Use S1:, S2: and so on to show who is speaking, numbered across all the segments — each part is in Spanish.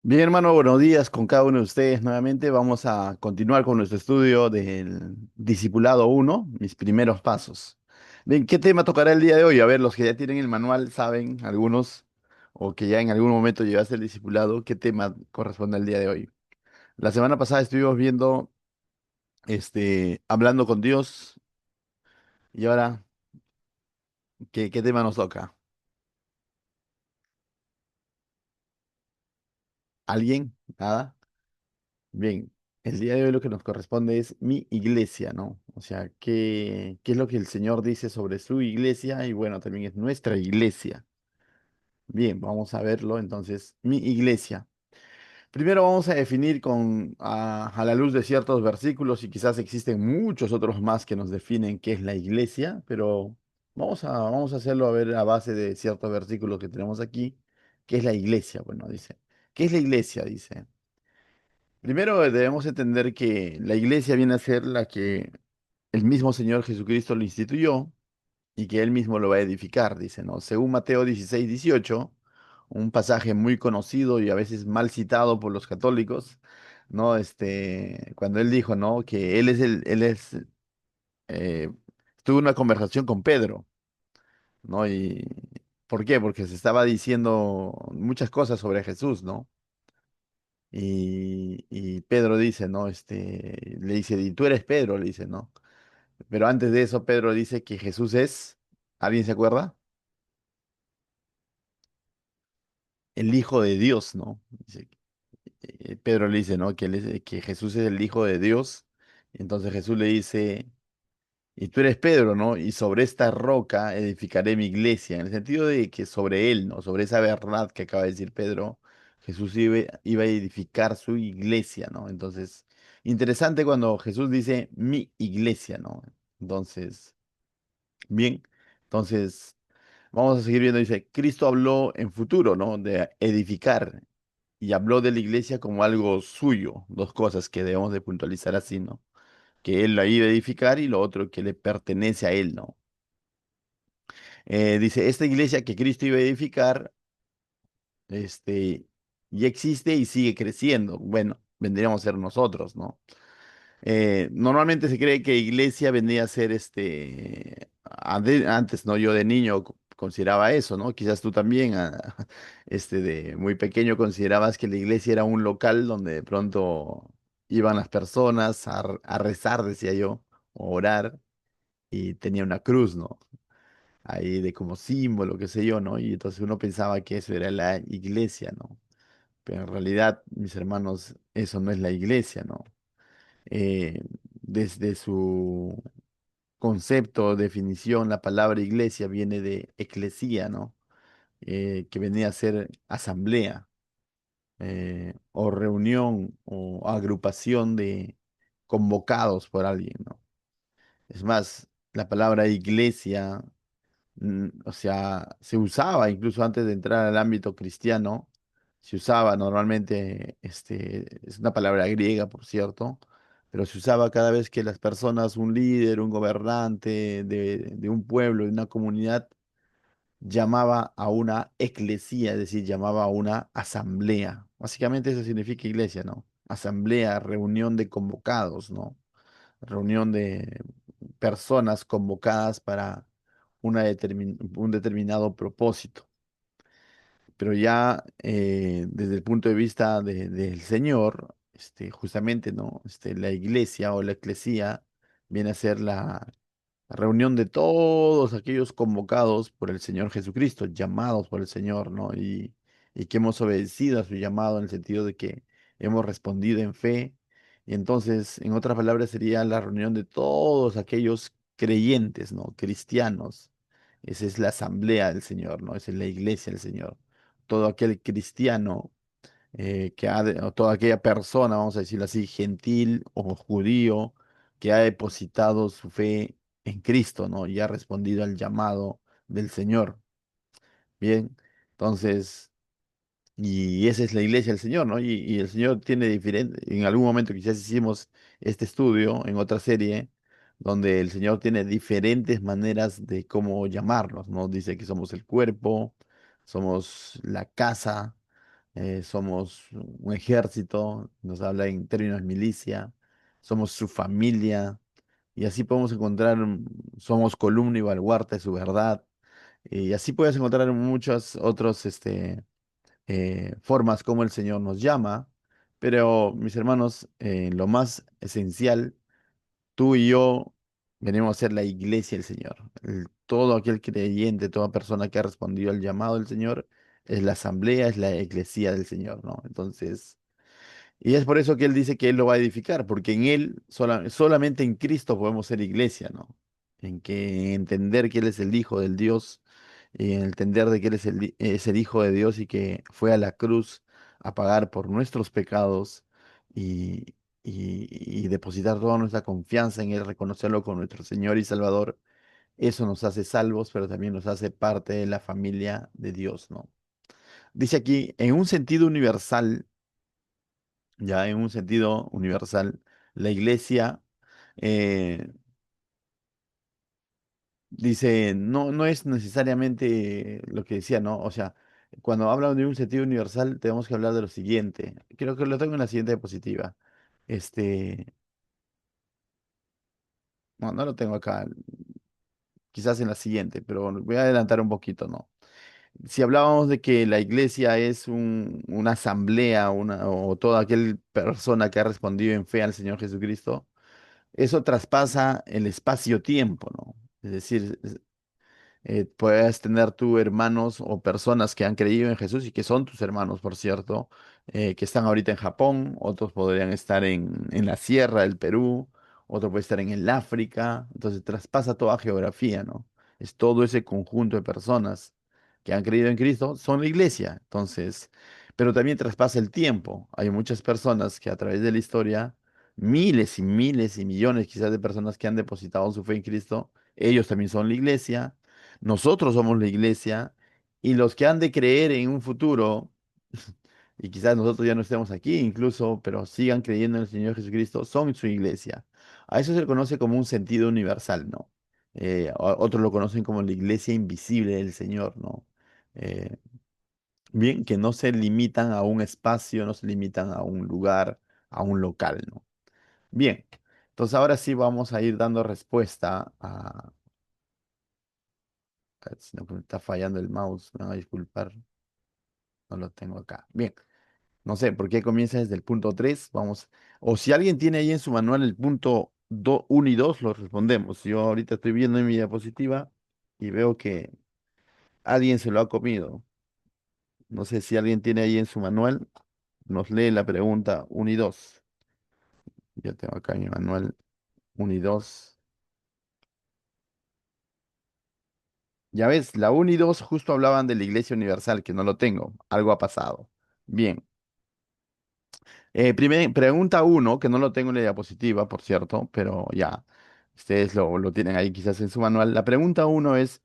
S1: Bien, hermano, buenos días con cada uno de ustedes nuevamente. Vamos a continuar con nuestro estudio del Discipulado uno, mis primeros pasos. Bien, ¿qué tema tocará el día de hoy? A ver, los que ya tienen el manual saben, algunos, o que ya en algún momento llevaste el discipulado, ¿qué tema corresponde al día de hoy? La semana pasada estuvimos viendo, hablando con Dios, y ahora, ¿qué tema nos toca? ¿Alguien? ¿Nada? Bien, el día de hoy lo que nos corresponde es mi iglesia, ¿no? O sea, ¿qué es lo que el Señor dice sobre su iglesia? Y bueno, también es nuestra iglesia. Bien, vamos a verlo entonces. Mi iglesia. Primero vamos a definir a la luz de ciertos versículos y quizás existen muchos otros más que nos definen qué es la iglesia, pero vamos a hacerlo a ver a base de ciertos versículos que tenemos aquí. ¿Qué es la iglesia? Bueno, dice. ¿Qué es la iglesia? Dice. Primero debemos entender que la iglesia viene a ser la que el mismo Señor Jesucristo lo instituyó y que Él mismo lo va a edificar, dice, ¿no? Según Mateo 16:18, un pasaje muy conocido y a veces mal citado por los católicos, ¿no? Cuando Él dijo, ¿no? Que eh, tuvo una conversación con Pedro, ¿no? Y ¿por qué? Porque se estaba diciendo muchas cosas sobre Jesús, ¿no? Y Pedro dice, ¿no? Le dice, y tú eres Pedro, le dice, ¿no? Pero antes de eso, Pedro dice que Jesús es, ¿alguien se acuerda? El Hijo de Dios, ¿no? Pedro le dice, ¿no? Que Jesús es el Hijo de Dios. Entonces Jesús le dice, y tú eres Pedro, ¿no? Y sobre esta roca edificaré mi iglesia, en el sentido de que sobre él, ¿no? Sobre esa verdad que acaba de decir Pedro, Jesús iba a edificar su iglesia, ¿no? Entonces, interesante cuando Jesús dice mi iglesia, ¿no? Entonces, bien, entonces, vamos a seguir viendo, dice, Cristo habló en futuro, ¿no? De edificar y habló de la iglesia como algo suyo, dos cosas que debemos de puntualizar así, ¿no? Que él la iba a edificar y lo otro que le pertenece a él, ¿no? Dice, esta iglesia que Cristo iba a edificar, este, ya existe y sigue creciendo. Bueno, vendríamos a ser nosotros, ¿no? Normalmente se cree que iglesia vendría a ser antes, ¿no? Yo de niño consideraba eso, ¿no? Quizás tú también, de muy pequeño considerabas que la iglesia era un local donde de pronto iban las personas a rezar, decía yo, o orar, y tenía una cruz, ¿no? Ahí de como símbolo, qué sé yo, ¿no? Y entonces uno pensaba que eso era la iglesia, ¿no? Pero en realidad, mis hermanos, eso no es la iglesia, ¿no? Desde su concepto o definición, la palabra iglesia viene de eclesía, ¿no? Que venía a ser asamblea o reunión o agrupación de convocados por alguien, ¿no? Es más, la palabra iglesia o sea, se usaba incluso antes de entrar al ámbito cristiano, se usaba normalmente, es una palabra griega, por cierto, pero se usaba cada vez que las personas, un líder, un gobernante de un pueblo, de una comunidad, llamaba a una eclesía, es decir, llamaba a una asamblea. Básicamente eso significa iglesia, ¿no? Asamblea, reunión de convocados, ¿no? Reunión de personas convocadas para un determinado propósito. Pero ya desde el punto de vista del Señor, justamente, ¿no? La iglesia o la eclesía viene a ser la reunión de todos aquellos convocados por el Señor Jesucristo, llamados por el Señor, ¿no? Y que hemos obedecido a su llamado en el sentido de que hemos respondido en fe. Y entonces, en otras palabras, sería la reunión de todos aquellos creyentes, ¿no? Cristianos. Esa es la asamblea del Señor, ¿no? Esa es la iglesia del Señor. Todo aquel cristiano o toda aquella persona, vamos a decirlo así, gentil o judío, que ha depositado su fe en Cristo, ¿no? Y ha respondido al llamado del Señor. Bien, entonces, y esa es la iglesia del Señor, ¿no? Y el Señor tiene diferente, en algún momento quizás hicimos este estudio en otra serie, donde el Señor tiene diferentes maneras de cómo llamarnos, ¿no? Dice que somos el cuerpo, somos la casa, somos un ejército, nos habla en términos milicia, somos su familia, y así podemos encontrar, somos columna y baluarte de su verdad, y así puedes encontrar muchas otras formas como el Señor nos llama, pero mis hermanos, lo más esencial, tú y yo venimos a ser la iglesia del Señor. Todo aquel creyente, toda persona que ha respondido al llamado del Señor, es la asamblea, es la iglesia del Señor, ¿no? Entonces, y es por eso que Él dice que Él lo va a edificar, porque en Él, solamente en Cristo podemos ser iglesia, ¿no? En entender que Él es el Hijo del Dios, y en entender de que Él es el Hijo de Dios y que fue a la cruz a pagar por nuestros pecados y, y depositar toda nuestra confianza en Él, reconocerlo como nuestro Señor y Salvador. Eso nos hace salvos, pero también nos hace parte de la familia de Dios, ¿no? Dice aquí, en un sentido universal, ya en un sentido universal, la iglesia, eh, dice, no, no es necesariamente lo que decía, ¿no? O sea, cuando hablan de un sentido universal, tenemos que hablar de lo siguiente. Creo que lo tengo en la siguiente diapositiva. Este, no, no lo tengo acá, quizás en la siguiente, pero voy a adelantar un poquito, ¿no? Si hablábamos de que la iglesia es una asamblea, o toda aquella persona que ha respondido en fe al Señor Jesucristo, eso traspasa el espacio-tiempo, ¿no? Es decir, puedes tener tú hermanos o personas que han creído en Jesús y que son tus hermanos, por cierto, que están ahorita en Japón, otros podrían estar en la sierra del Perú, otro puede estar en el África, entonces traspasa toda geografía, ¿no? Es todo ese conjunto de personas que han creído en Cristo, son la iglesia, entonces, pero también traspasa el tiempo. Hay muchas personas que a través de la historia, miles y miles y millones quizás de personas que han depositado su fe en Cristo, ellos también son la iglesia. Nosotros somos la iglesia y los que han de creer en un futuro, y quizás nosotros ya no estemos aquí incluso, pero sigan creyendo en el Señor Jesucristo, son su iglesia. A eso se le conoce como un sentido universal, ¿no? Otros lo conocen como la iglesia invisible del Señor, ¿no? Eh, Bien, que no se limitan a un espacio, no se limitan a un lugar, a un local, ¿no? Bien, entonces ahora sí vamos a ir dando respuesta a... Si no, pues, está fallando el mouse, me van a disculpar. No lo tengo acá. Bien, no sé por qué comienza desde el punto 3. Vamos, o si alguien tiene ahí en su manual el punto 1 y 2, lo respondemos. Yo ahorita estoy viendo en mi diapositiva y veo que alguien se lo ha comido. No sé si alguien tiene ahí en su manual, nos lee la pregunta 1 y 2. Yo tengo acá en mi manual 1 y 2. Ya ves, la 1 y 2 justo hablaban de la Iglesia Universal, que no lo tengo. Algo ha pasado. Bien. Pregunta uno, que no lo tengo en la diapositiva, por cierto, pero ya, ustedes lo tienen ahí quizás en su manual. La pregunta uno es,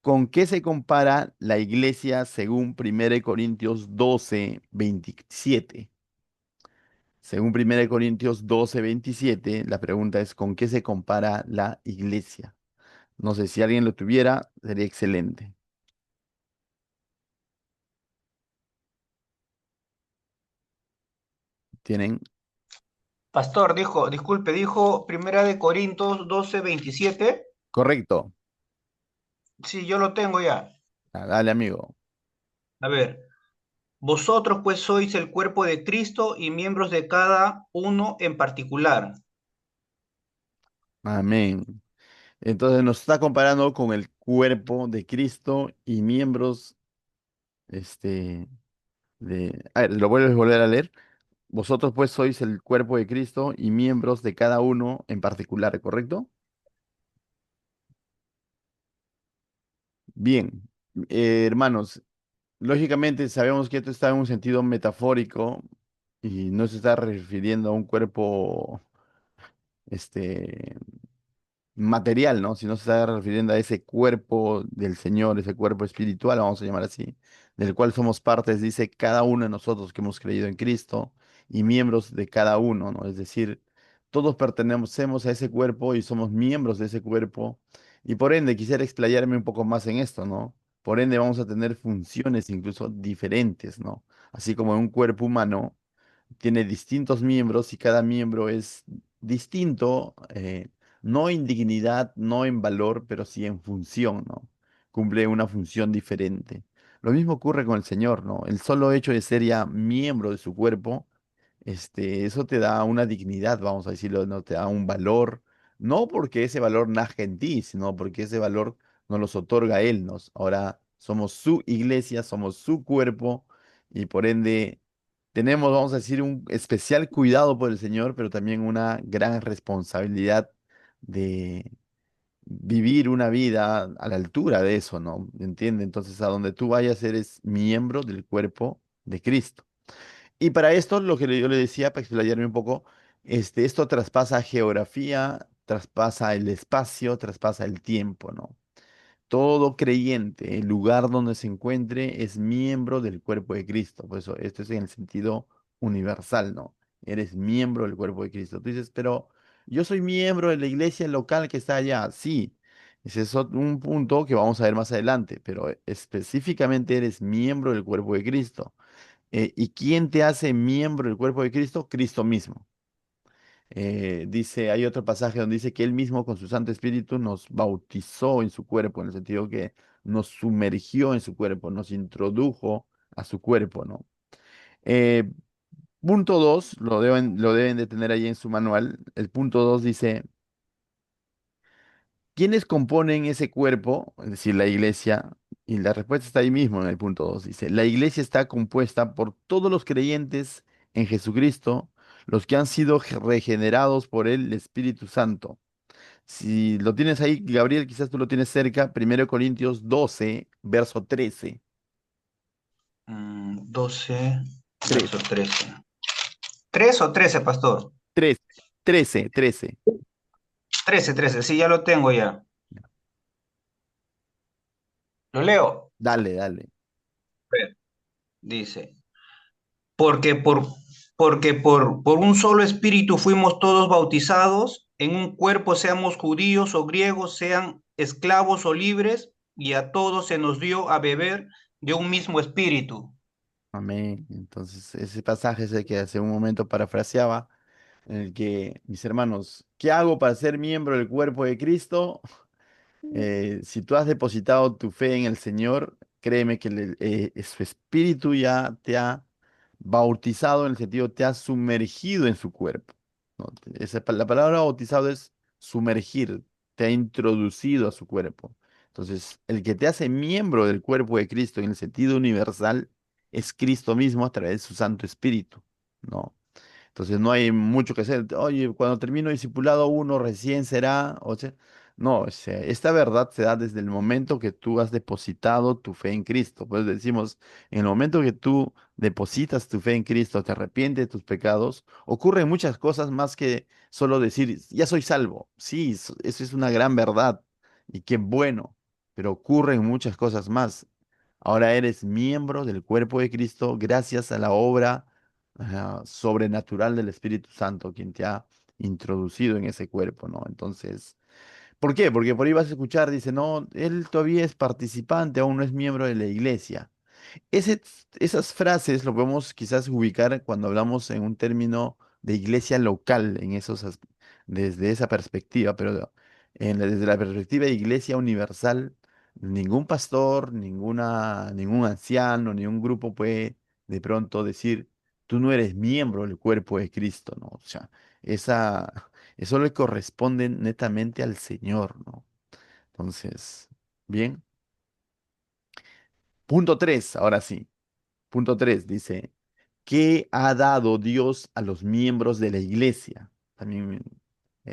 S1: ¿con qué se compara la iglesia según 1 Corintios 12:27? Según 1 Corintios 12:27, la pregunta es, ¿con qué se compara la iglesia? No sé si alguien lo tuviera, sería excelente. ¿Tienen?
S2: Pastor, dijo, disculpe, dijo Primera de Corintios 12:27.
S1: Correcto.
S2: Sí, yo lo tengo ya.
S1: Ah, dale, amigo.
S2: A ver, vosotros pues sois el cuerpo de Cristo y miembros de cada uno en particular.
S1: Amén. Entonces nos está comparando con el cuerpo de Cristo y miembros, este, a ver, lo vuelves a volver a leer. Vosotros pues sois el cuerpo de Cristo y miembros de cada uno en particular, ¿correcto? Bien, hermanos, lógicamente sabemos que esto está en un sentido metafórico y no se está refiriendo a un cuerpo, este, material, ¿no? Si no se está refiriendo a ese cuerpo del Señor, ese cuerpo espiritual, vamos a llamar así, del cual somos partes, dice cada uno de nosotros que hemos creído en Cristo y miembros de cada uno, ¿no? Es decir, todos pertenecemos a ese cuerpo y somos miembros de ese cuerpo. Y por ende, quisiera explayarme un poco más en esto, ¿no? Por ende, vamos a tener funciones incluso diferentes, ¿no? Así como en un cuerpo humano tiene distintos miembros y cada miembro es distinto, no en dignidad, no en valor, pero sí en función, ¿no? Cumple una función diferente. Lo mismo ocurre con el Señor, ¿no? El solo hecho de ser ya miembro de su cuerpo, eso te da una dignidad, vamos a decirlo, ¿no? Te da un valor, no porque ese valor nazca en ti, sino porque ese valor nos los otorga Él, nos. Ahora somos su iglesia, somos su cuerpo y por ende tenemos, vamos a decir, un especial cuidado por el Señor, pero también una gran responsabilidad de vivir una vida a la altura de eso, ¿no? ¿Entiende? Entonces, a donde tú vayas, eres miembro del cuerpo de Cristo. Y para esto, lo que yo le decía, para explayarme un poco, esto traspasa geografía, traspasa el espacio, traspasa el tiempo, ¿no? Todo creyente, el lugar donde se encuentre, es miembro del cuerpo de Cristo. Por eso, esto es en el sentido universal, ¿no? Eres miembro del cuerpo de Cristo. Tú dices, pero yo soy miembro de la iglesia local que está allá. Sí, ese es un punto que vamos a ver más adelante, pero específicamente eres miembro del cuerpo de Cristo. ¿Y quién te hace miembro del cuerpo de Cristo? Cristo mismo. Dice, hay otro pasaje donde dice que Él mismo con su Santo Espíritu nos bautizó en su cuerpo, en el sentido que nos sumergió en su cuerpo, nos introdujo a su cuerpo, ¿no? Eh, Punto 2 lo deben de tener ahí en su manual. El punto 2 dice, ¿quiénes componen ese cuerpo? Es decir, la iglesia. Y la respuesta está ahí mismo en el punto 2. Dice, la iglesia está compuesta por todos los creyentes en Jesucristo, los que han sido regenerados por el Espíritu Santo. Si lo tienes ahí, Gabriel, quizás tú lo tienes cerca, 1 Corintios 12, verso 13.
S2: 12,
S1: 3,
S2: verso 13. ¿3 o 13, pastor?
S1: 13, 13, 13.
S2: 13, 13, sí, ya lo tengo ya. Lo leo.
S1: Dale, dale.
S2: Dice, porque por, porque por un solo espíritu fuimos todos bautizados, en un cuerpo seamos judíos o griegos, sean esclavos o libres, y a todos se nos dio a beber de un mismo espíritu.
S1: Amén. Entonces, ese pasaje es el que hace un momento parafraseaba, en el que, mis hermanos, ¿qué hago para ser miembro del cuerpo de Cristo? Si tú has depositado tu fe en el Señor, créeme que su espíritu ya te ha bautizado en el sentido, te ha sumergido en su cuerpo, ¿no? La palabra bautizado es sumergir, te ha introducido a su cuerpo. Entonces, el que te hace miembro del cuerpo de Cristo en el sentido universal es Cristo mismo a través de su Santo Espíritu, ¿no? Entonces no hay mucho que hacer. Oye, cuando termino discipulado uno recién será, o sea, no, o sea, esta verdad se da desde el momento que tú has depositado tu fe en Cristo. Pues decimos, en el momento que tú depositas tu fe en Cristo, te arrepientes de tus pecados, ocurren muchas cosas más que solo decir, ya soy salvo. Sí, eso es una gran verdad y qué bueno, pero ocurren muchas cosas más. Ahora eres miembro del cuerpo de Cristo gracias a la obra sobrenatural del Espíritu Santo, quien te ha introducido en ese cuerpo, ¿no? Entonces, ¿por qué? Porque por ahí vas a escuchar, dice, no, él todavía es participante, aún no es miembro de la iglesia. Esas frases lo podemos quizás ubicar cuando hablamos en un término de iglesia local, desde esa perspectiva, pero desde la perspectiva de iglesia universal, ningún pastor, ningún anciano, ningún grupo puede de pronto decir, tú no eres miembro del cuerpo de Cristo, ¿no? O sea, eso le corresponde netamente al Señor, ¿no? Entonces, bien. Punto 3, ahora sí. Punto 3 dice, ¿qué ha dado Dios a los miembros de la iglesia? También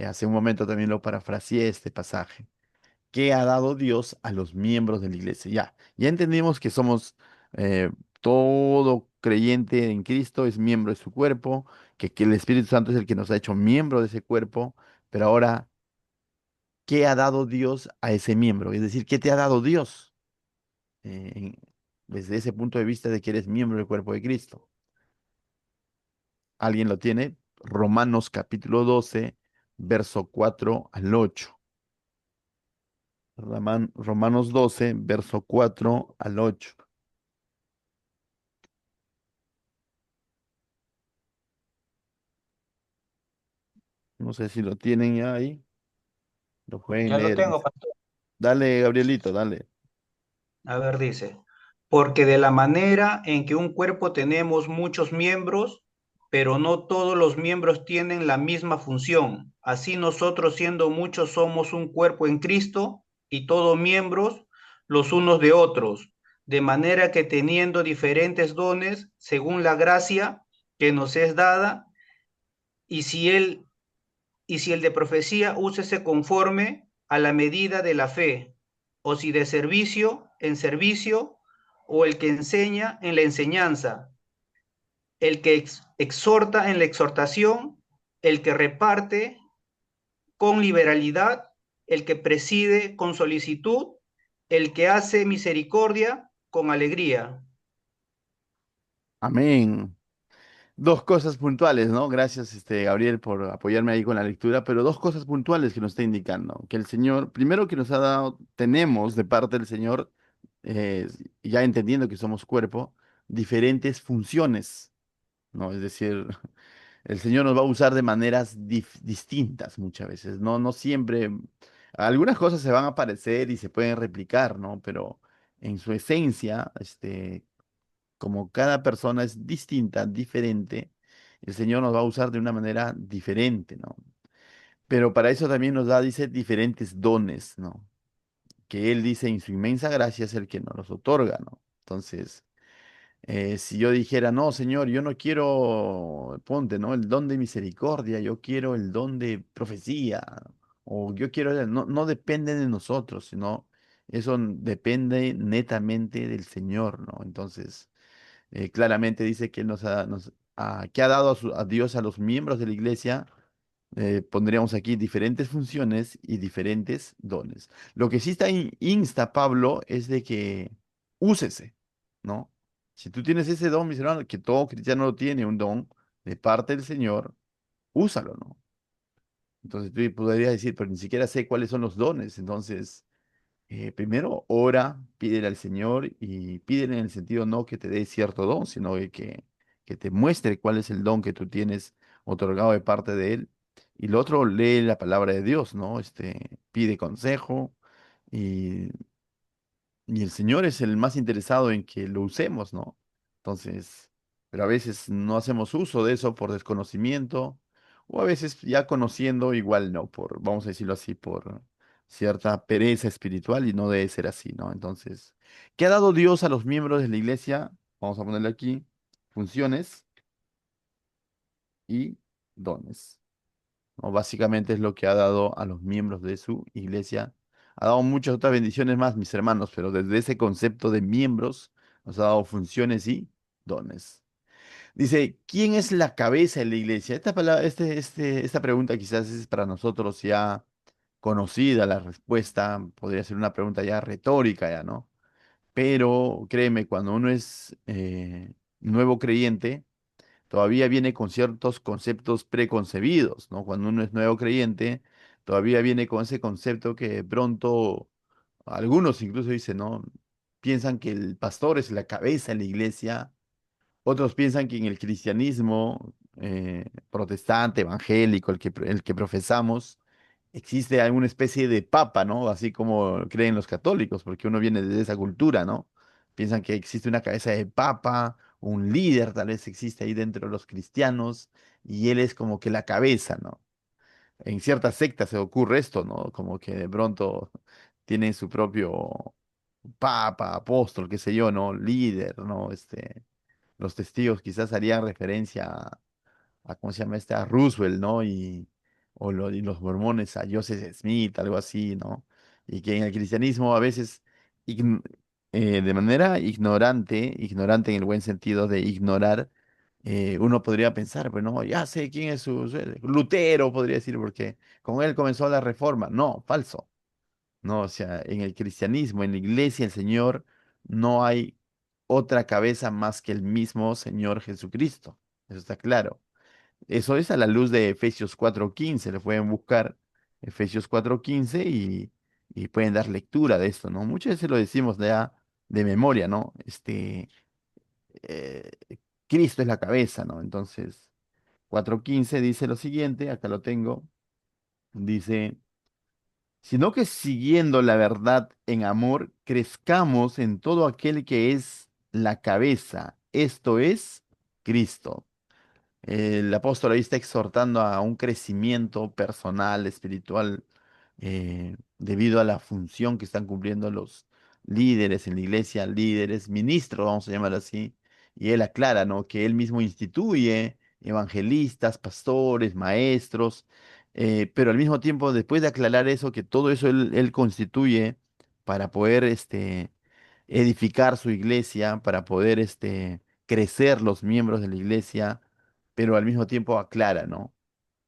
S1: hace un momento también lo parafraseé este pasaje. ¿Qué ha dado Dios a los miembros de la iglesia? Ya entendimos que somos todo creyente en Cristo es miembro de su cuerpo, que el Espíritu Santo es el que nos ha hecho miembro de ese cuerpo, pero ahora, ¿qué ha dado Dios a ese miembro? Es decir, ¿qué te ha dado Dios? Desde ese punto de vista de que eres miembro del cuerpo de Cristo. ¿Alguien lo tiene? Romanos capítulo 12, verso 4 al 8. Romanos 12, verso 4 al 8. No sé si lo tienen ya ahí. Lo pueden
S2: Ya lo
S1: leer.
S2: tengo, pastor.
S1: Dale, Gabrielito, dale.
S2: A ver, dice, porque de la manera en que un cuerpo tenemos muchos miembros, pero no todos los miembros tienen la misma función. Así nosotros siendo muchos somos un cuerpo en Cristo y todos miembros los unos de otros, de manera que teniendo diferentes dones según la gracia que nos es dada, y si él y si el de profecía úsese conforme a la medida de la fe, o si de servicio en servicio, o el que enseña en la enseñanza, el que exhorta en la exhortación, el que reparte con liberalidad, el que preside con solicitud, el que hace misericordia con alegría.
S1: Amén. Dos cosas puntuales, ¿no? Gracias, Gabriel, por apoyarme ahí con la lectura, pero dos cosas puntuales que nos está indicando. Que el Señor, primero que nos ha dado, tenemos de parte del Señor, eh, ya entendiendo que somos cuerpo, diferentes funciones, ¿no? Es decir, el Señor nos va a usar de maneras distintas muchas veces, ¿no? No siempre, algunas cosas se van a parecer y se pueden replicar, ¿no? Pero en su esencia, como cada persona es distinta, diferente, el Señor nos va a usar de una manera diferente, ¿no? Pero para eso también nos da, dice, diferentes dones, ¿no? Que Él dice, en su inmensa gracia es el que nos los otorga, ¿no? Entonces, si yo dijera, no, Señor, yo no quiero, ponte, ¿no? El don de misericordia, yo quiero el don de profecía, o yo quiero, no, no depende de nosotros, sino eso depende netamente del Señor, ¿no? Entonces, claramente dice que Él que ha dado a Dios a los miembros de la iglesia, pondríamos aquí diferentes funciones y diferentes dones. Lo que sí está insta Pablo es de que úsese, ¿no? Si tú tienes ese don, mis hermanos, que todo cristiano lo tiene, un don de parte del Señor, úsalo, ¿no? Entonces tú podrías decir, pero ni siquiera sé cuáles son los dones. Entonces, primero ora, pídele al Señor y pídele en el sentido no que te dé cierto don, sino que te muestre cuál es el don que tú tienes otorgado de parte de Él. Y lo otro, lee la palabra de Dios, ¿no? Pide consejo y, y el Señor es el más interesado en que lo usemos, ¿no? Entonces, pero a veces no hacemos uso de eso por desconocimiento o a veces ya conociendo igual no, vamos a decirlo así, por cierta pereza espiritual y no debe ser así, ¿no? Entonces, ¿qué ha dado Dios a los miembros de la iglesia? Vamos a ponerle aquí funciones y dones, ¿no? Básicamente es lo que ha dado a los miembros de su iglesia. Ha dado muchas otras bendiciones más, mis hermanos, pero desde ese concepto de miembros nos ha dado funciones y dones. Dice, ¿quién es la cabeza de la iglesia? Esta palabra, esta pregunta quizás es para nosotros ya conocida, la respuesta podría ser una pregunta ya retórica, ya, ¿no? Pero créeme, cuando uno es nuevo creyente, todavía viene con ciertos conceptos preconcebidos, ¿no? Cuando uno es nuevo creyente, todavía viene con ese concepto que de pronto algunos incluso dicen, ¿no? Piensan que el pastor es la cabeza de la iglesia, otros piensan que en el cristianismo protestante, evangélico, el que profesamos, existe alguna especie de papa, ¿no? Así como creen los católicos, porque uno viene de esa cultura, ¿no? Piensan que existe una cabeza de papa, un líder tal vez existe ahí dentro de los cristianos, y él es como que la cabeza, ¿no? En ciertas sectas se ocurre esto, ¿no? Como que de pronto tienen su propio papa, apóstol, qué sé yo, ¿no? Líder, ¿no? Los testigos quizás harían referencia ¿cómo se llama a Roosevelt, ¿no? Y los mormones a Joseph Smith, algo así, ¿no? Y que en el cristianismo a veces, ign- de manera ignorante en el buen sentido de ignorar, uno podría pensar, pues no, ya sé quién es Lutero, podría decir, porque con él comenzó la reforma. No, falso. No, o sea, en el cristianismo, en la iglesia, el Señor, no hay otra cabeza más que el mismo Señor Jesucristo. Eso está claro. Eso es a la luz de Efesios 4:15. Le pueden buscar Efesios 4:15 y pueden dar lectura de esto, ¿no? Muchas veces lo decimos ya de memoria, ¿no? Eh, Cristo es la cabeza, ¿no? Entonces, 4:15 dice lo siguiente, acá lo tengo, dice, sino que siguiendo la verdad en amor, crezcamos en todo aquel que es la cabeza, esto es Cristo. El apóstol ahí está exhortando a un crecimiento personal, espiritual, debido a la función que están cumpliendo los líderes en la iglesia, líderes, ministros, vamos a llamar así. Y él aclara, ¿no? Que él mismo instituye evangelistas, pastores, maestros, pero al mismo tiempo, después de aclarar eso, que todo eso él constituye para poder edificar su iglesia, para poder crecer los miembros de la iglesia, pero al mismo tiempo aclara, ¿no?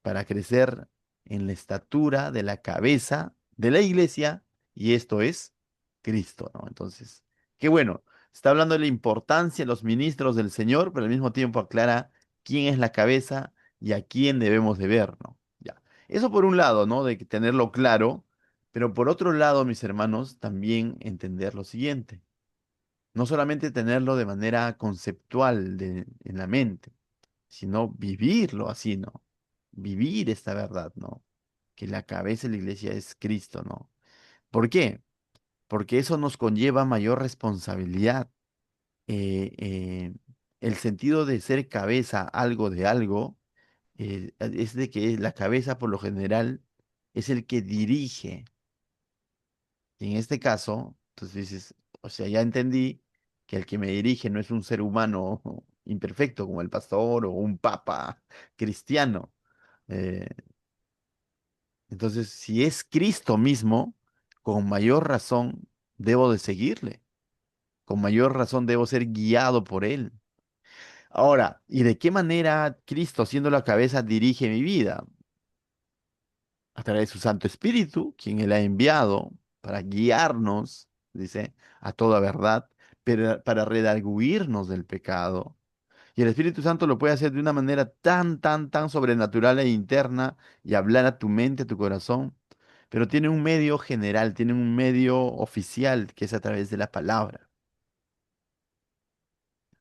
S1: Para crecer en la estatura de la cabeza de la iglesia, y esto es Cristo, ¿no? Entonces, qué bueno, está hablando de la importancia de los ministros del Señor, pero al mismo tiempo aclara quién es la cabeza y a quién debemos de ver, ¿no? Ya. Eso por un lado, ¿no? De que tenerlo claro, pero por otro lado, mis hermanos, también entender lo siguiente. No solamente tenerlo de manera conceptual en la mente, sino vivirlo así, ¿no? Vivir esta verdad, ¿no? Que la cabeza de la iglesia es Cristo, ¿no? ¿Por qué? Porque eso nos conlleva mayor responsabilidad. El sentido de ser cabeza algo de algo es de que la cabeza por lo general es el que dirige. Y en este caso, entonces dices, o sea, ya entendí que el que me dirige no es un ser humano imperfecto como el pastor o un papa cristiano. Eh, entonces, si es Cristo mismo, con mayor razón debo de seguirle, con mayor razón debo ser guiado por él. Ahora, ¿y de qué manera Cristo, siendo la cabeza, dirige mi vida? A través de su Santo Espíritu, quien Él ha enviado para guiarnos, dice, a toda verdad, pero para redarguirnos del pecado. Y el Espíritu Santo lo puede hacer de una manera tan, tan, tan sobrenatural e interna y hablar a tu mente, a tu corazón. Pero tiene un medio general, tiene un medio oficial, que es a través de la palabra.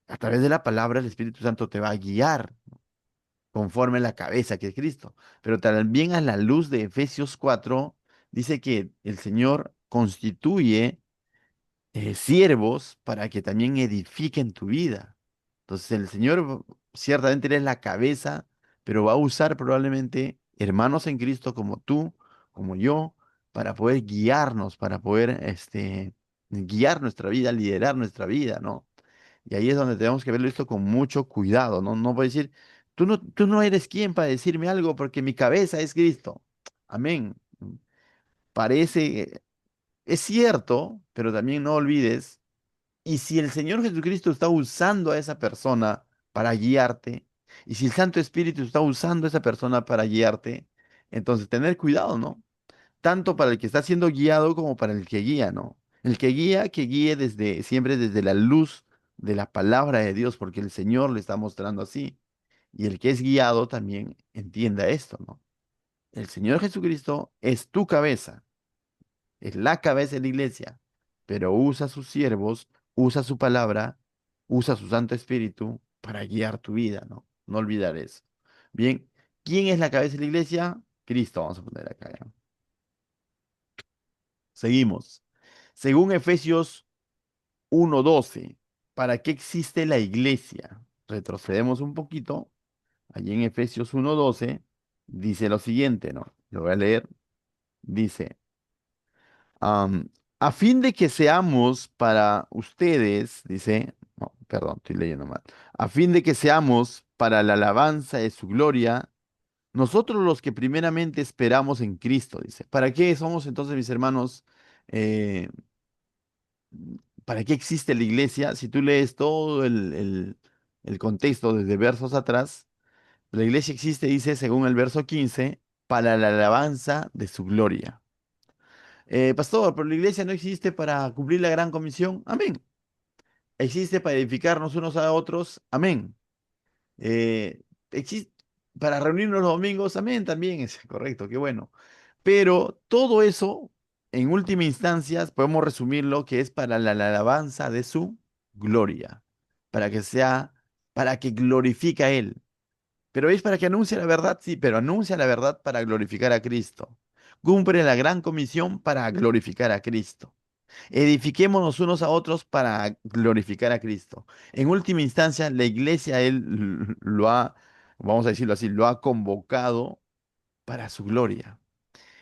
S1: A través de la palabra el Espíritu Santo te va a guiar conforme la cabeza que es Cristo. Pero también a la luz de Efesios 4, dice que el Señor constituye siervos para que también edifiquen tu vida. Entonces el Señor ciertamente Él es la cabeza, pero va a usar probablemente hermanos en Cristo como tú, como yo, para poder guiarnos, para poder guiar nuestra vida, liderar nuestra vida, ¿no? Y ahí es donde tenemos que verlo esto con mucho cuidado, ¿no? No puedes decir, tú no eres quien para decirme algo porque mi cabeza es Cristo. Amén. Parece, es cierto, pero también no olvides, y si el Señor Jesucristo está usando a esa persona para guiarte, y si el Santo Espíritu está usando a esa persona para guiarte, entonces tener cuidado, ¿no? Tanto para el que está siendo guiado como para el que guía, ¿no? El que guíe desde, siempre desde la luz de la palabra de Dios, porque el Señor le está mostrando así. Y el que es guiado también entienda esto, ¿no? El Señor Jesucristo es tu cabeza, es la cabeza de la iglesia, pero usa sus siervos, usa su palabra, usa su Santo Espíritu para guiar tu vida, ¿no? No olvidar eso. Bien, ¿quién es la cabeza de la iglesia? Cristo, vamos a poner acá, ¿ya? Seguimos. Según Efesios 1:12, ¿para qué existe la iglesia? Retrocedemos un poquito. Allí en Efesios 1:12 dice lo siguiente, ¿no? Lo voy a leer. Dice, a fin de que seamos para ustedes, dice, no, perdón, estoy leyendo mal, a fin de que seamos para la alabanza de su gloria, nosotros los que primeramente esperamos en Cristo, dice. ¿Para qué somos entonces, mis hermanos? eh, ¿Para qué existe la iglesia? Si tú lees todo el contexto desde versos atrás, la iglesia existe, dice, según el verso 15, para la alabanza de su gloria. Pastor, pero la iglesia no existe para cumplir la gran comisión. Amén. Existe para edificarnos unos a otros. Amén. Existe para reunirnos los domingos. Amén, también es correcto, qué bueno. Pero todo eso en última instancia, podemos resumirlo que es para la alabanza de su gloria, para que sea, para que glorifique a Él. Pero es para que anuncie la verdad, sí, pero anuncia la verdad para glorificar a Cristo. Cumple la gran comisión para glorificar a Cristo. Edifiquémonos unos a otros para glorificar a Cristo. En última instancia, la iglesia, Él lo ha, vamos a decirlo así, lo ha convocado para su gloria.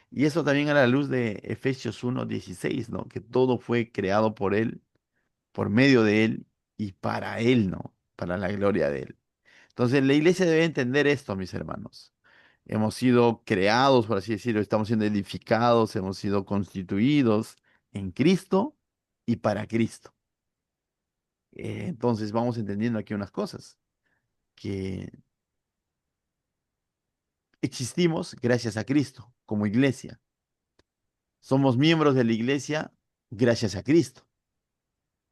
S1: Y eso también a la luz de Efesios 1:16, ¿no? Que todo fue creado por Él, por medio de Él y para Él, ¿no? Para la gloria de Él. Entonces, la iglesia debe entender esto, mis hermanos. Hemos sido creados, por así decirlo, estamos siendo edificados, hemos sido constituidos en Cristo y para Cristo. Entonces, vamos entendiendo aquí unas cosas, que existimos gracias a Cristo como iglesia. Somos miembros de la iglesia gracias a Cristo.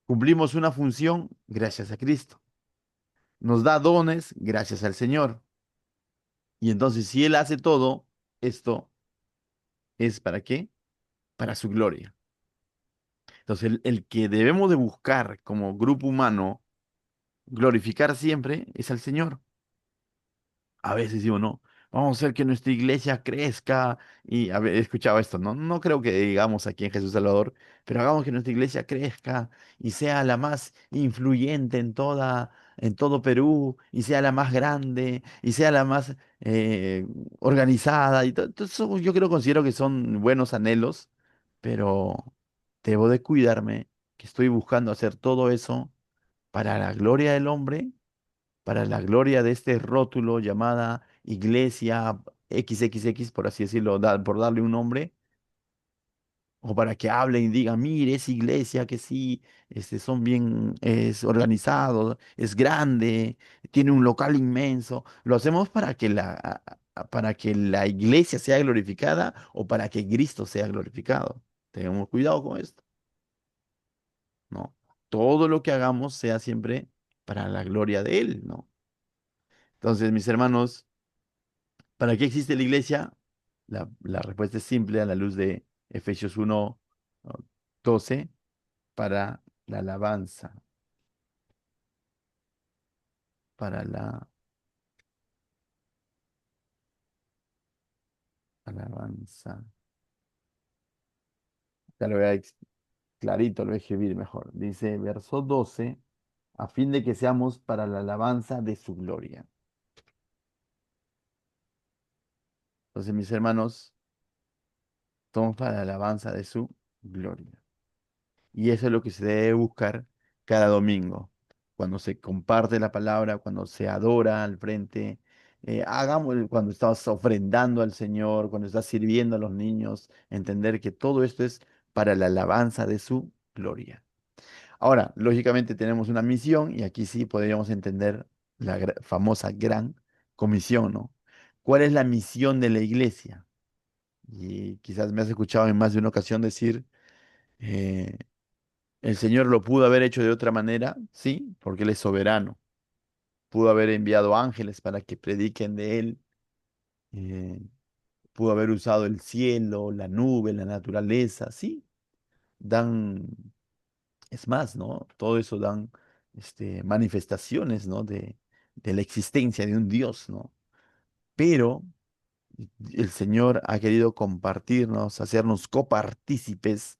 S1: Cumplimos una función gracias a Cristo. Nos da dones gracias al Señor. Y entonces, si Él hace todo, esto es ¿para qué? Para su gloria. Entonces, el que debemos de buscar como grupo humano, glorificar siempre, es al Señor. A veces digo, no, vamos a hacer que nuestra iglesia crezca. Y he escuchado esto, no, no creo que digamos aquí en Jesús Salvador, pero hagamos que nuestra iglesia crezca y sea la más influyente en todo Perú, y sea la más grande, y sea la más organizada. Y todo eso yo creo, considero que son buenos anhelos, pero debo de cuidarme que estoy buscando hacer todo eso para la gloria del hombre, para la gloria de este rótulo llamada Iglesia XXX, por así decirlo, por darle un nombre, o para que hablen y digan, mire, es iglesia que sí, son bien es organizados, es grande, tiene un local inmenso. Lo hacemos para que para que la iglesia sea glorificada o para que Cristo sea glorificado. Tengamos cuidado con esto, ¿no? Todo lo que hagamos sea siempre para la gloria de Él, ¿no? Entonces, mis hermanos, ¿para qué existe la iglesia? La respuesta es simple a la luz de Efesios 1:12, para la alabanza, para la alabanza. Ya lo voy a clarito, lo voy a escribir mejor. Dice verso 12, a fin de que seamos para la alabanza de su gloria. Entonces, mis hermanos, somos para la alabanza de su gloria. Y eso es lo que se debe buscar cada domingo, cuando se comparte la palabra, cuando se adora al frente. Hagamos cuando estás ofrendando al Señor, cuando estás sirviendo a los niños, entender que todo esto es para la alabanza de su gloria. Ahora, lógicamente tenemos una misión y aquí sí podríamos entender la famosa gran comisión, ¿no? ¿Cuál es la misión de la iglesia? Y quizás me has escuchado en más de una ocasión decir, eh, el Señor lo pudo haber hecho de otra manera, sí, porque Él es soberano. Pudo haber enviado ángeles para que prediquen de Él. eh, Pudo haber usado el cielo, la nube, la naturaleza, sí. Dan, es más, ¿no? Todo eso dan manifestaciones, ¿no? De la existencia de un Dios, ¿no? Pero el Señor ha querido compartirnos, hacernos copartícipes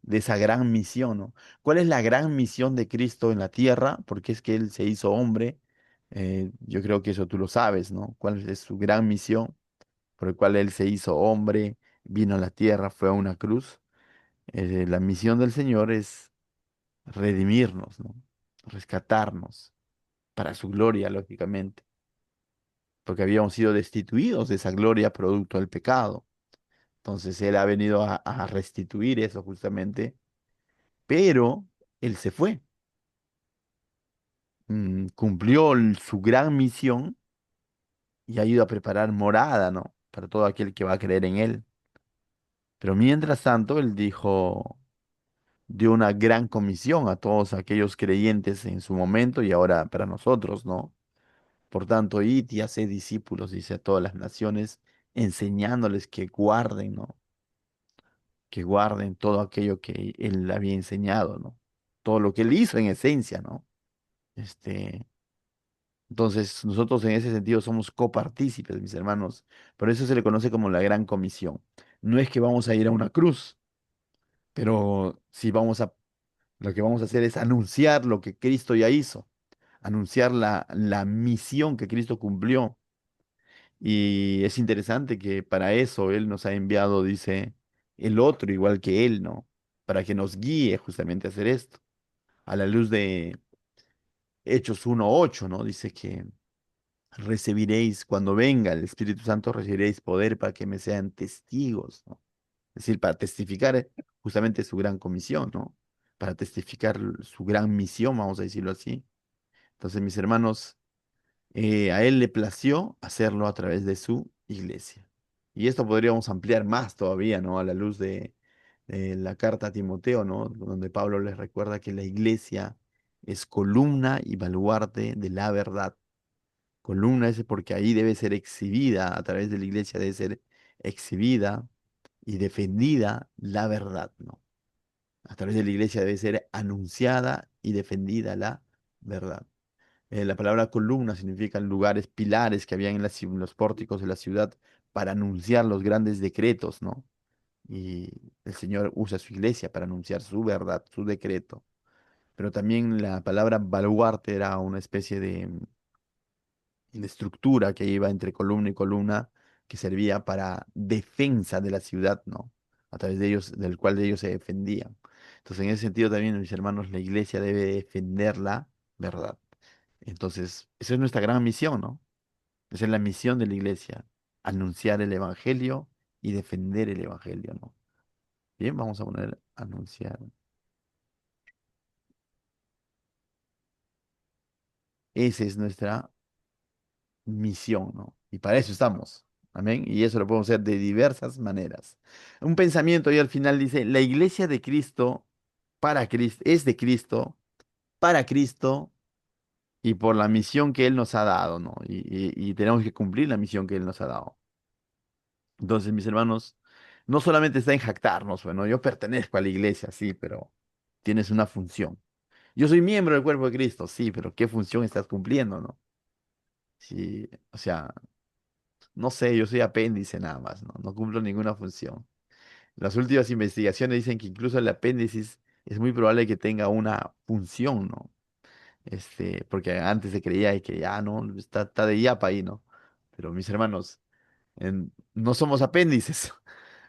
S1: de esa gran misión, ¿no? ¿Cuál es la gran misión de Cristo en la tierra? Porque es que Él se hizo hombre. Yo creo que eso tú lo sabes, ¿no? ¿Cuál es su gran misión por el cual Él se hizo hombre, vino a la tierra, fue a una cruz? La misión del Señor es redimirnos, ¿no? Rescatarnos para su gloria, lógicamente, porque habíamos sido destituidos de esa gloria producto del pecado. Entonces Él ha venido a restituir eso justamente, pero Él se fue, cumplió su gran misión y ha ido a preparar morada, ¿no? Para todo aquel que va a creer en Él. Pero mientras tanto, Él dio una gran comisión a todos aquellos creyentes en su momento y ahora para nosotros, ¿no? Por tanto, id y haced discípulos, dice, a todas las naciones, enseñándoles que guarden, ¿no? que guarden todo aquello que Él había enseñado, ¿no? Todo lo que Él hizo en esencia, ¿no? Este, entonces, nosotros en ese sentido somos copartícipes, mis hermanos. Por eso se le conoce como la gran comisión. No es que vamos a ir a una cruz, pero sí lo que vamos a hacer es anunciar lo que Cristo ya hizo, anunciar la misión que Cristo cumplió. Y es interesante que para eso Él nos ha enviado, dice, el otro igual que Él, ¿no? Para que nos guíe justamente a hacer esto. A la luz de Hechos 1:8, ¿no? Dice que recibiréis, cuando venga el Espíritu Santo, recibiréis poder para que me sean testigos, ¿no? Es decir, para testificar justamente su gran comisión, ¿no? Para testificar su gran misión, vamos a decirlo así. Entonces, mis hermanos, a él le plació hacerlo a través de su iglesia. Y esto podríamos ampliar más todavía, ¿no? A la luz de la carta a Timoteo, ¿no? Donde Pablo les recuerda que la iglesia es columna y baluarte de la verdad. Columna es porque ahí debe ser exhibida, a través de la iglesia debe ser exhibida y defendida la verdad, ¿no? A través de la iglesia debe ser anunciada y defendida la verdad. La palabra columna significa lugares, pilares que habían en los pórticos de la ciudad para anunciar los grandes decretos, ¿no? Y el Señor usa su iglesia para anunciar su verdad, su decreto. Pero también la palabra baluarte era una especie de estructura que iba entre columna y columna que servía para defensa de la ciudad, ¿no? A través de ellos, del cual ellos se defendían. Entonces, en ese sentido también, mis hermanos, la iglesia debe defender la verdad. Entonces, esa es nuestra gran misión, ¿no? Esa es la misión de la iglesia, anunciar el evangelio y defender el evangelio, ¿no? Bien, vamos a poner anunciar. Esa es nuestra misión, ¿no? Y para eso estamos. Amén. Y eso lo podemos hacer de diversas maneras. Un pensamiento y al final dice, la iglesia de Cristo, para Cristo, es de Cristo, para Cristo y por la misión que Él nos ha dado, ¿no? Y tenemos que cumplir la misión que Él nos ha dado. Entonces, mis hermanos, no solamente está en jactarnos, bueno, yo pertenezco a la iglesia, sí, pero tienes una función. Yo soy miembro del cuerpo de Cristo, sí, pero ¿qué función estás cumpliendo, no? Sí, o sea, no sé, yo soy apéndice nada más, ¿no? No cumplo ninguna función. Las últimas investigaciones dicen que incluso el apéndice es muy probable que tenga una función, ¿no? Porque antes se creía que ya, ¿no? Está de yapa ahí, ¿no? Pero mis hermanos, no somos apéndices.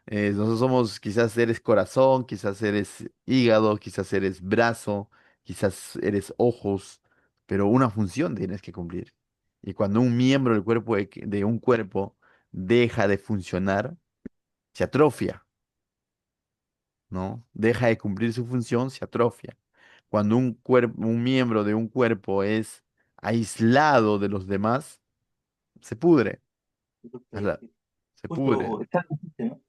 S1: Nosotros somos, quizás eres corazón, quizás eres hígado, quizás eres brazo, quizás eres ojos, pero una función tienes que cumplir. Y cuando un miembro del cuerpo de un cuerpo deja de funcionar, se atrofia, ¿no? Deja de cumplir su función, se atrofia. Cuando un miembro de un cuerpo es aislado de los demás, se pudre, ¿verdad? Se pudre.
S2: Justo está, ¿no?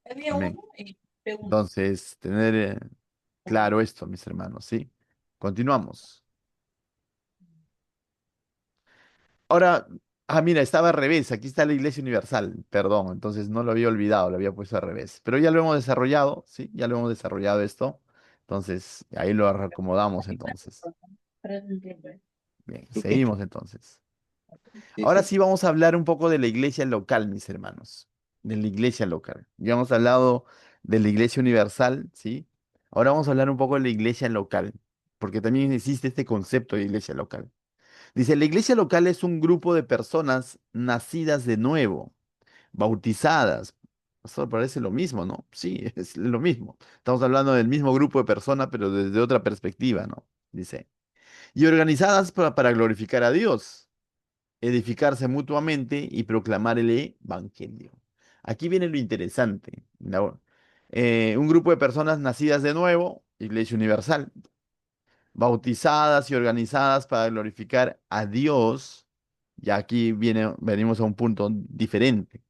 S2: Había
S1: Amén.
S2: uno y pregunta.
S1: Entonces, tener claro esto, mis hermanos, ¿sí? Continuamos. Ahora, mira, estaba al revés. Aquí está la Iglesia Universal. Perdón, entonces no lo había olvidado, lo había puesto al revés. Pero ya lo hemos desarrollado, ¿sí? Ya lo hemos desarrollado esto. Entonces, ahí lo acomodamos entonces. Bien,
S2: Ok.
S1: seguimos entonces.
S2: Sí,
S1: Ahora
S2: sí.
S1: sí vamos a hablar un poco de la iglesia local, mis hermanos. De la iglesia local. Ya hemos hablado de la Iglesia Universal, ¿sí? Ahora vamos a hablar un poco de la iglesia local, porque también existe este concepto de iglesia local. Dice, la iglesia local es un grupo de personas nacidas de nuevo, bautizadas. Eso parece lo mismo, ¿no? Sí, es lo mismo. Estamos hablando del mismo grupo de personas, pero desde otra perspectiva, ¿no? Dice, y organizadas para glorificar a Dios, edificarse mutuamente y proclamar el evangelio. Aquí viene lo interesante. Un grupo de personas nacidas de nuevo, Iglesia Universal, bautizadas y organizadas para glorificar a Dios. Y aquí venimos a un punto diferente.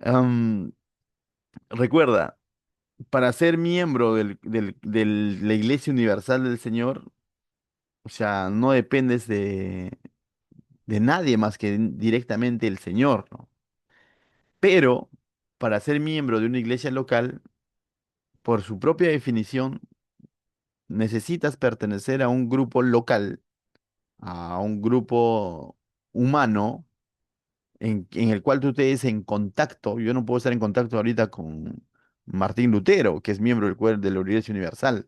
S1: Am, recuerda, para ser miembro de la Iglesia Universal del Señor, o sea, no dependes de nadie más que directamente el Señor, ¿no? Pero para ser miembro de una iglesia local, por su propia definición, necesitas pertenecer a un grupo local, a un grupo humano en el cual tú estés en contacto. Yo no puedo estar en contacto ahorita con Martín Lutero, que es miembro de la Iglesia Universal.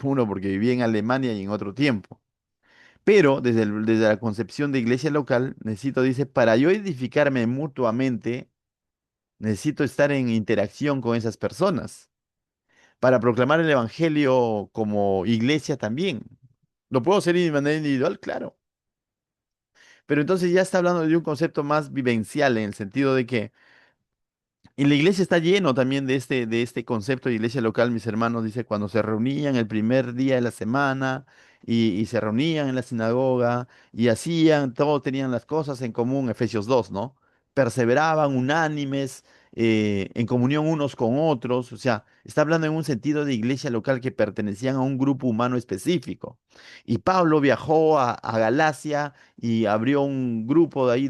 S1: Uno, porque vivía en Alemania y en otro tiempo. Pero desde la concepción de iglesia local, necesito, dice, para yo edificarme mutuamente, necesito estar en interacción con esas personas. Para proclamar el Evangelio como iglesia también. ¿Lo puedo hacer de manera individual? Claro. Pero entonces ya está hablando de un concepto más vivencial en el sentido de que y la iglesia está lleno también de este concepto de iglesia local, mis hermanos, dice, cuando se reunían el primer día de la semana y se reunían en la sinagoga y hacían, todos tenían las cosas en común, Efesios 2, ¿no? Perseveraban unánimes, en comunión unos con otros, o sea, está hablando en un sentido de iglesia local que pertenecían a un grupo humano específico. Y Pablo viajó a Galacia y abrió un grupo de ahí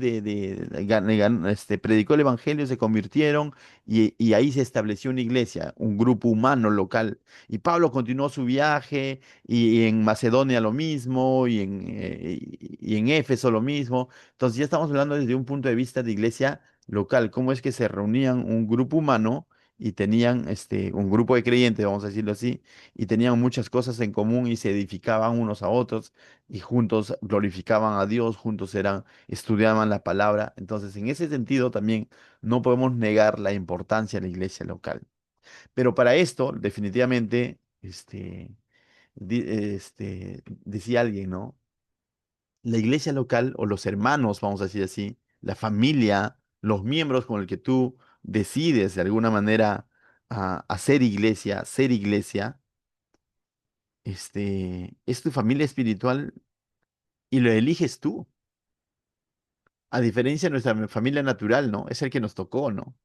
S1: predicó el evangelio, se convirtieron y ahí se estableció una iglesia, un grupo humano local. Y Pablo continuó su viaje y en Macedonia lo mismo y en Éfeso lo mismo. Entonces ya estamos hablando desde un punto de vista de iglesia local, cómo es que se reunían un grupo humano y tenían un grupo de creyentes, vamos a decirlo así, y tenían muchas cosas en común y se edificaban unos a otros y juntos glorificaban a Dios, juntos estudiaban la palabra. Entonces, en ese sentido también no podemos negar la importancia de la iglesia local. Pero para esto, definitivamente, decía alguien, ¿no? La iglesia local o los hermanos, vamos a decir así, la familia, los miembros con el que tú decides de alguna manera hacer iglesia, ser iglesia, es tu familia espiritual y lo eliges tú. A diferencia de nuestra familia natural, ¿no? Es el que nos tocó, ¿no?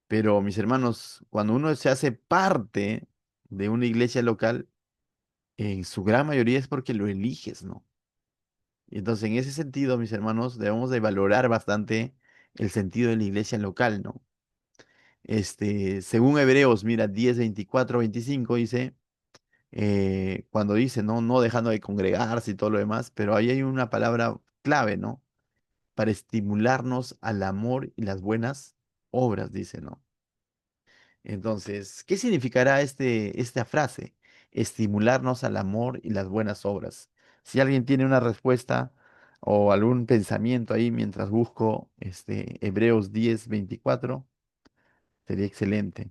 S1: Pero mis hermanos, cuando uno se hace parte de una iglesia local, en su gran mayoría es porque lo eliges, ¿no? Y entonces, en ese sentido, mis hermanos, debemos de valorar bastante el sentido de la iglesia local, ¿no? Según Hebreos, mira, 10, 24, 25 dice, cuando dice, ¿no? No dejando de congregarse y todo lo demás, pero ahí hay una palabra clave, ¿no? Para estimularnos al amor y las buenas obras, dice, ¿no? Entonces, ¿qué significará esta frase? Estimularnos al amor y las buenas obras. Si alguien tiene una respuesta o algún pensamiento ahí mientras busco Hebreos 10 24 sería excelente.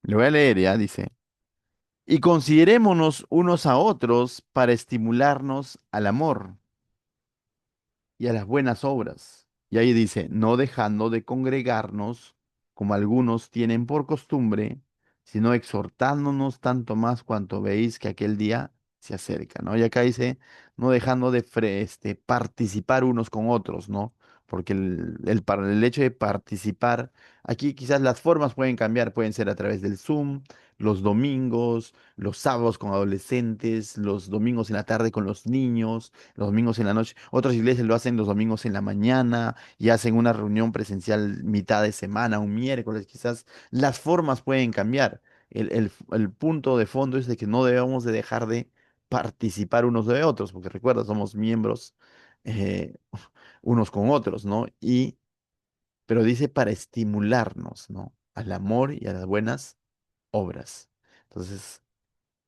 S1: Lo voy a leer ya, dice. Y considerémonos unos a otros para estimularnos al amor y a las buenas obras. Y ahí dice, no dejando de congregarnos, como algunos tienen por costumbre, sino exhortándonos tanto más cuanto veis que aquel día se acerca, ¿no? Y acá dice, no dejando de participar unos con otros, ¿no? Porque el hecho de participar, aquí quizás las formas pueden cambiar, pueden ser a través del Zoom, los domingos, los sábados con adolescentes, los domingos en la tarde con los niños, los domingos en la noche. Otras iglesias lo hacen los domingos en la mañana y hacen una reunión presencial mitad de semana, un miércoles, quizás. Las formas pueden cambiar. El punto de fondo es de que no debemos de dejar de participar unos de otros, porque recuerda, somos miembros eh, unos con otros, ¿no? Pero dice para estimularnos, ¿no? Al amor y a las buenas obras. Entonces,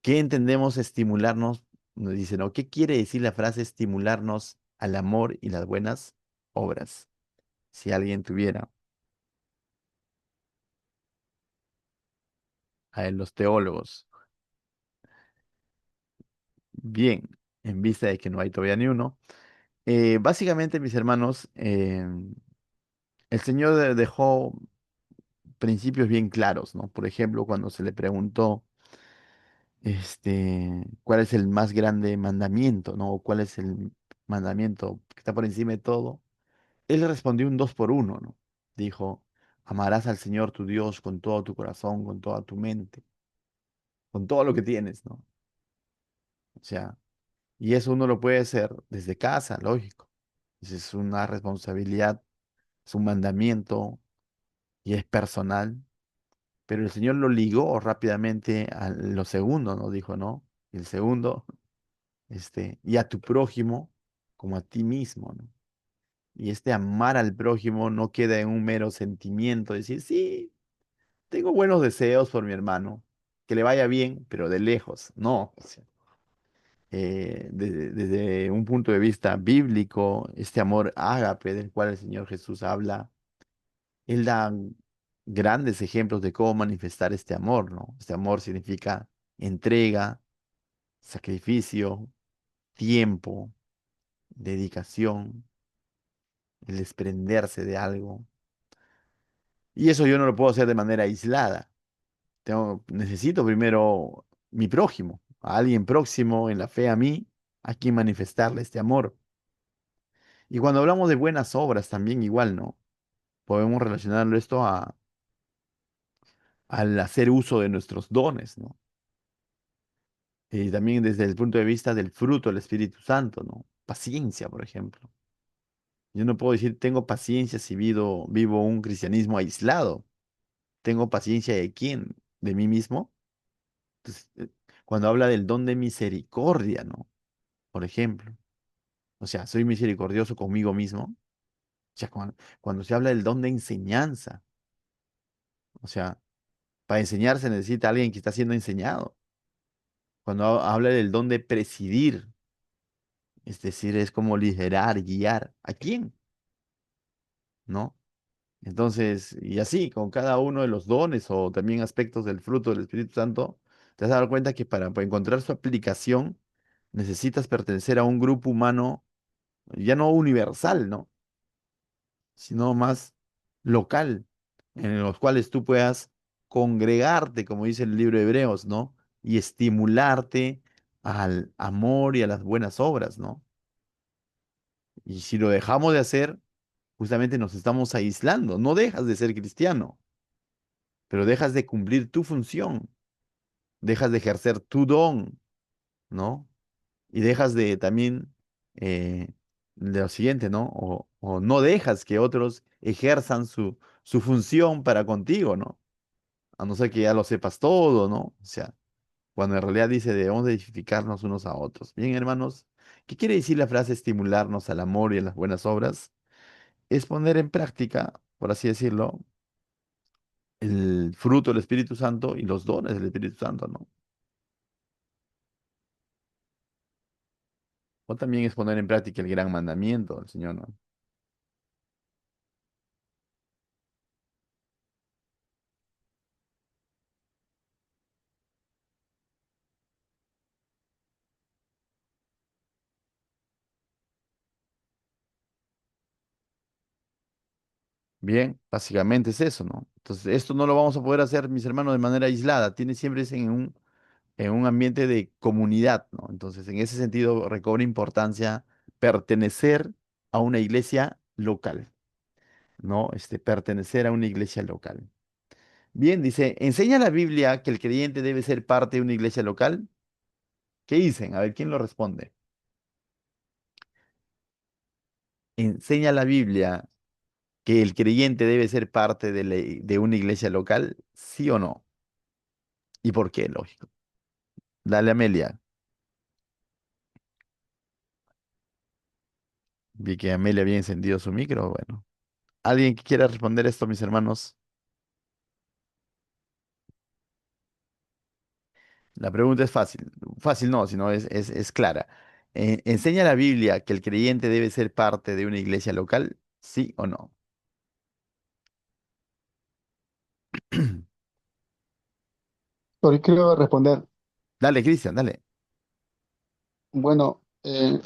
S1: ¿qué entendemos estimularnos? Nos dice, ¿no? ¿Qué quiere decir la frase estimularnos al amor y las buenas obras? Si alguien tuviera a él, los teólogos. Bien, en vista de que no hay todavía ni uno. Básicamente, mis hermanos, el Señor dejó principios bien claros, ¿no? Por ejemplo, cuando se le preguntó, ¿cuál es el más grande mandamiento, ¿no? O cuál es el mandamiento que está por encima de todo. Él respondió un dos por uno, ¿no? Dijo, amarás al Señor tu Dios con todo tu corazón, con toda tu mente. con todo lo que tienes, ¿no? O sea, y eso uno lo puede hacer desde casa, lógico. Esa es una responsabilidad, es un mandamiento y es personal. Pero el Señor lo ligó rápidamente a lo segundo, ¿no? Dijo, ¿no? El segundo, y a tu prójimo como a ti mismo, ¿no? Y este amar al prójimo no queda en un mero sentimiento, decir, sí, tengo buenos deseos por mi hermano, que le vaya bien, pero de lejos, no. O sea, desde un punto de vista bíblico, este amor ágape del cual el Señor Jesús habla, Él da grandes ejemplos de cómo manifestar este amor, ¿no? Este amor significa entrega, sacrificio, tiempo, dedicación, el desprenderse de algo. Y eso yo no lo puedo hacer de manera aislada. Necesito primero mi prójimo, a alguien próximo en la fe a mí, a quien manifestarle este amor. Y cuando hablamos de buenas obras también igual, ¿no? Podemos relacionarlo esto al hacer uso de nuestros dones, ¿no? Y también desde el punto de vista del fruto del Espíritu Santo, ¿no? Paciencia, por ejemplo. Yo no puedo decir tengo paciencia si vivo un cristianismo aislado. ¿Tengo paciencia de quién? ¿De mí mismo? Entonces, cuando habla del don de misericordia, ¿no? Por ejemplo. O sea, soy misericordioso conmigo mismo. O sea, cuando se habla del don de enseñanza, o sea, para enseñar se necesita alguien que está siendo enseñado. Cuando habla del don de presidir, es decir, es como liderar, guiar. ¿A quién? ¿No? Entonces, y así, con cada uno de los dones o también aspectos del fruto del Espíritu Santo, te has dado cuenta que para encontrar su aplicación necesitas pertenecer a un grupo humano ya no universal, ¿no? Sino más local, en los cuales tú puedas congregarte, como dice el libro de Hebreos, ¿no? Y estimularte al amor y a las buenas obras, ¿no? Y si lo dejamos de hacer, justamente nos estamos aislando. No dejas de ser cristiano, pero dejas de cumplir tu función, dejas de ejercer tu don, ¿no? Y dejas de también, de lo siguiente, ¿no? O no dejas que otros ejerzan su función para contigo, ¿no? A no ser que ya lo sepas todo, ¿no? O sea, cuando en realidad dice debemos de edificarnos unos a otros. Bien, hermanos, ¿qué quiere decir la frase estimularnos al amor y a las buenas obras? Es poner en práctica, por así decirlo, el fruto del Espíritu Santo y los dones del Espíritu Santo, ¿no? O también es poner en práctica el gran mandamiento del Señor, ¿no? Bien, básicamente es eso, ¿no? Entonces, esto no lo vamos a poder hacer, mis hermanos, de manera aislada. Tiene siempre es en un ambiente de comunidad, ¿no? Entonces, en ese sentido, recobra importancia pertenecer a una iglesia local, ¿no? Pertenecer a una iglesia local. Bien, dice, ¿enseña la Biblia que el creyente debe ser parte de una iglesia local? ¿Qué dicen? A ver, ¿quién lo responde? ¿Enseña la Biblia que el creyente debe ser parte de una iglesia local? ¿Sí o no? ¿Y por qué? Lógico. Dale, Amelia. Vi que Amelia había encendido su micro. Bueno, ¿alguien que quiera responder esto, mis hermanos? La pregunta es fácil. Fácil no, sino es clara. ¿Enseña la Biblia que el creyente debe ser parte de una iglesia local? ¿Sí o no?
S3: Hoy quiero responder.
S1: Dale, Cristian, dale.
S3: Bueno, en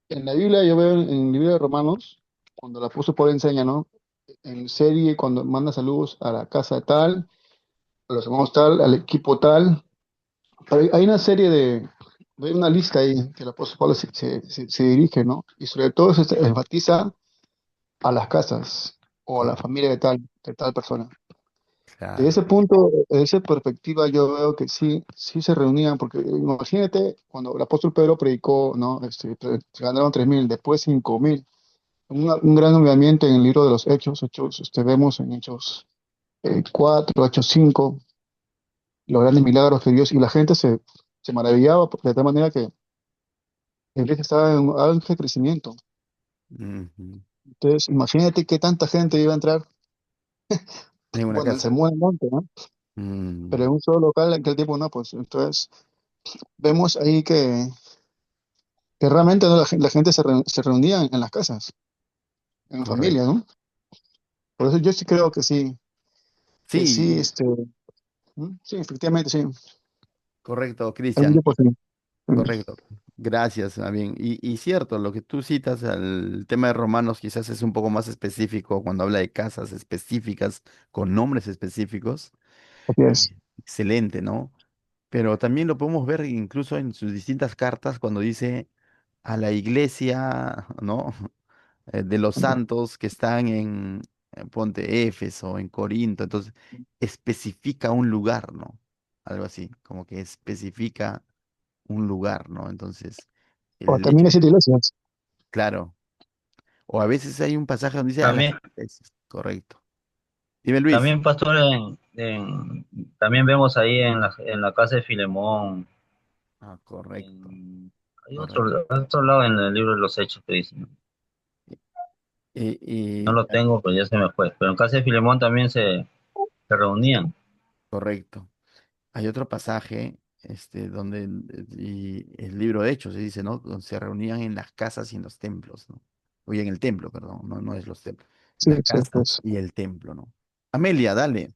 S3: la Biblia yo veo en el libro de Romanos, cuando el apóstol Pablo enseña, ¿no? En serie, cuando manda saludos a la casa tal, a los hermanos tal, al equipo tal. Hay una serie hay una lista ahí que el apóstol Pablo se dirige, ¿no? Y sobre todo se enfatiza a las casas o a la
S1: Correcto.
S3: familia de tal persona. De
S1: Claro.
S3: ese punto, de esa perspectiva, yo veo que sí, sí se reunían, porque imagínate cuando el apóstol Pedro predicó, ¿no? Se ganaron 3.000, después 5.000. Un gran movimiento en el libro de los Hechos, vemos en Hechos 4, Hechos 5, los grandes milagros que Dios, y la gente se maravillaba de tal manera que la iglesia estaba en un auge de crecimiento.
S1: Ujú.
S3: Entonces, imagínate qué tanta gente iba a entrar,
S1: En una
S3: bueno, el
S1: casa.
S3: sermón del monte, ¿no? Pero
S1: Mm,
S3: en un solo local en aquel tiempo no, pues entonces vemos ahí que realmente, ¿no? La gente se reunía en las casas, en familia,
S1: correcto.
S3: ¿no? Por eso yo sí creo que sí,
S1: Sí,
S3: sí, efectivamente, sí,
S1: correcto,
S3: hay
S1: Cristian.
S3: mucha posibilidad.
S1: Correcto. Gracias, bien. Y cierto, lo que tú citas, el tema de Romanos quizás es un poco más específico cuando habla de casas específicas, con nombres específicos.
S3: Así es.
S1: Excelente, ¿no? Pero también lo podemos ver incluso en sus distintas cartas cuando dice a la iglesia, ¿no? De los santos que están en ponte Éfeso, en Corinto. Entonces, especifica un lugar, ¿no? Algo así, como que especifica un lugar, ¿no? Entonces,
S3: O
S1: el
S3: también
S1: hecho,
S3: hay siete iglesias.
S1: claro, o a veces hay un pasaje donde dice a las
S2: También,
S1: iglesias, correcto. Dime, Luis.
S2: también, pastor, también vemos ahí en la casa de Filemón,
S1: Ah, correcto,
S2: hay
S1: correcto.
S2: otro lado en el libro de los Hechos que dice, ¿no? No lo
S1: Ah,
S2: tengo, pero ya se me fue. Pero en casa de Filemón también se reunían.
S1: correcto. Hay otro pasaje, donde, y el libro de Hechos se dice, ¿no? Donde se reunían en las casas y en los templos, ¿no? Oye, en el templo, perdón, no, no es los templos,
S3: Sí,
S1: las
S3: sí,
S1: casas
S3: pues.
S1: y el templo, ¿no? Amelia, dale.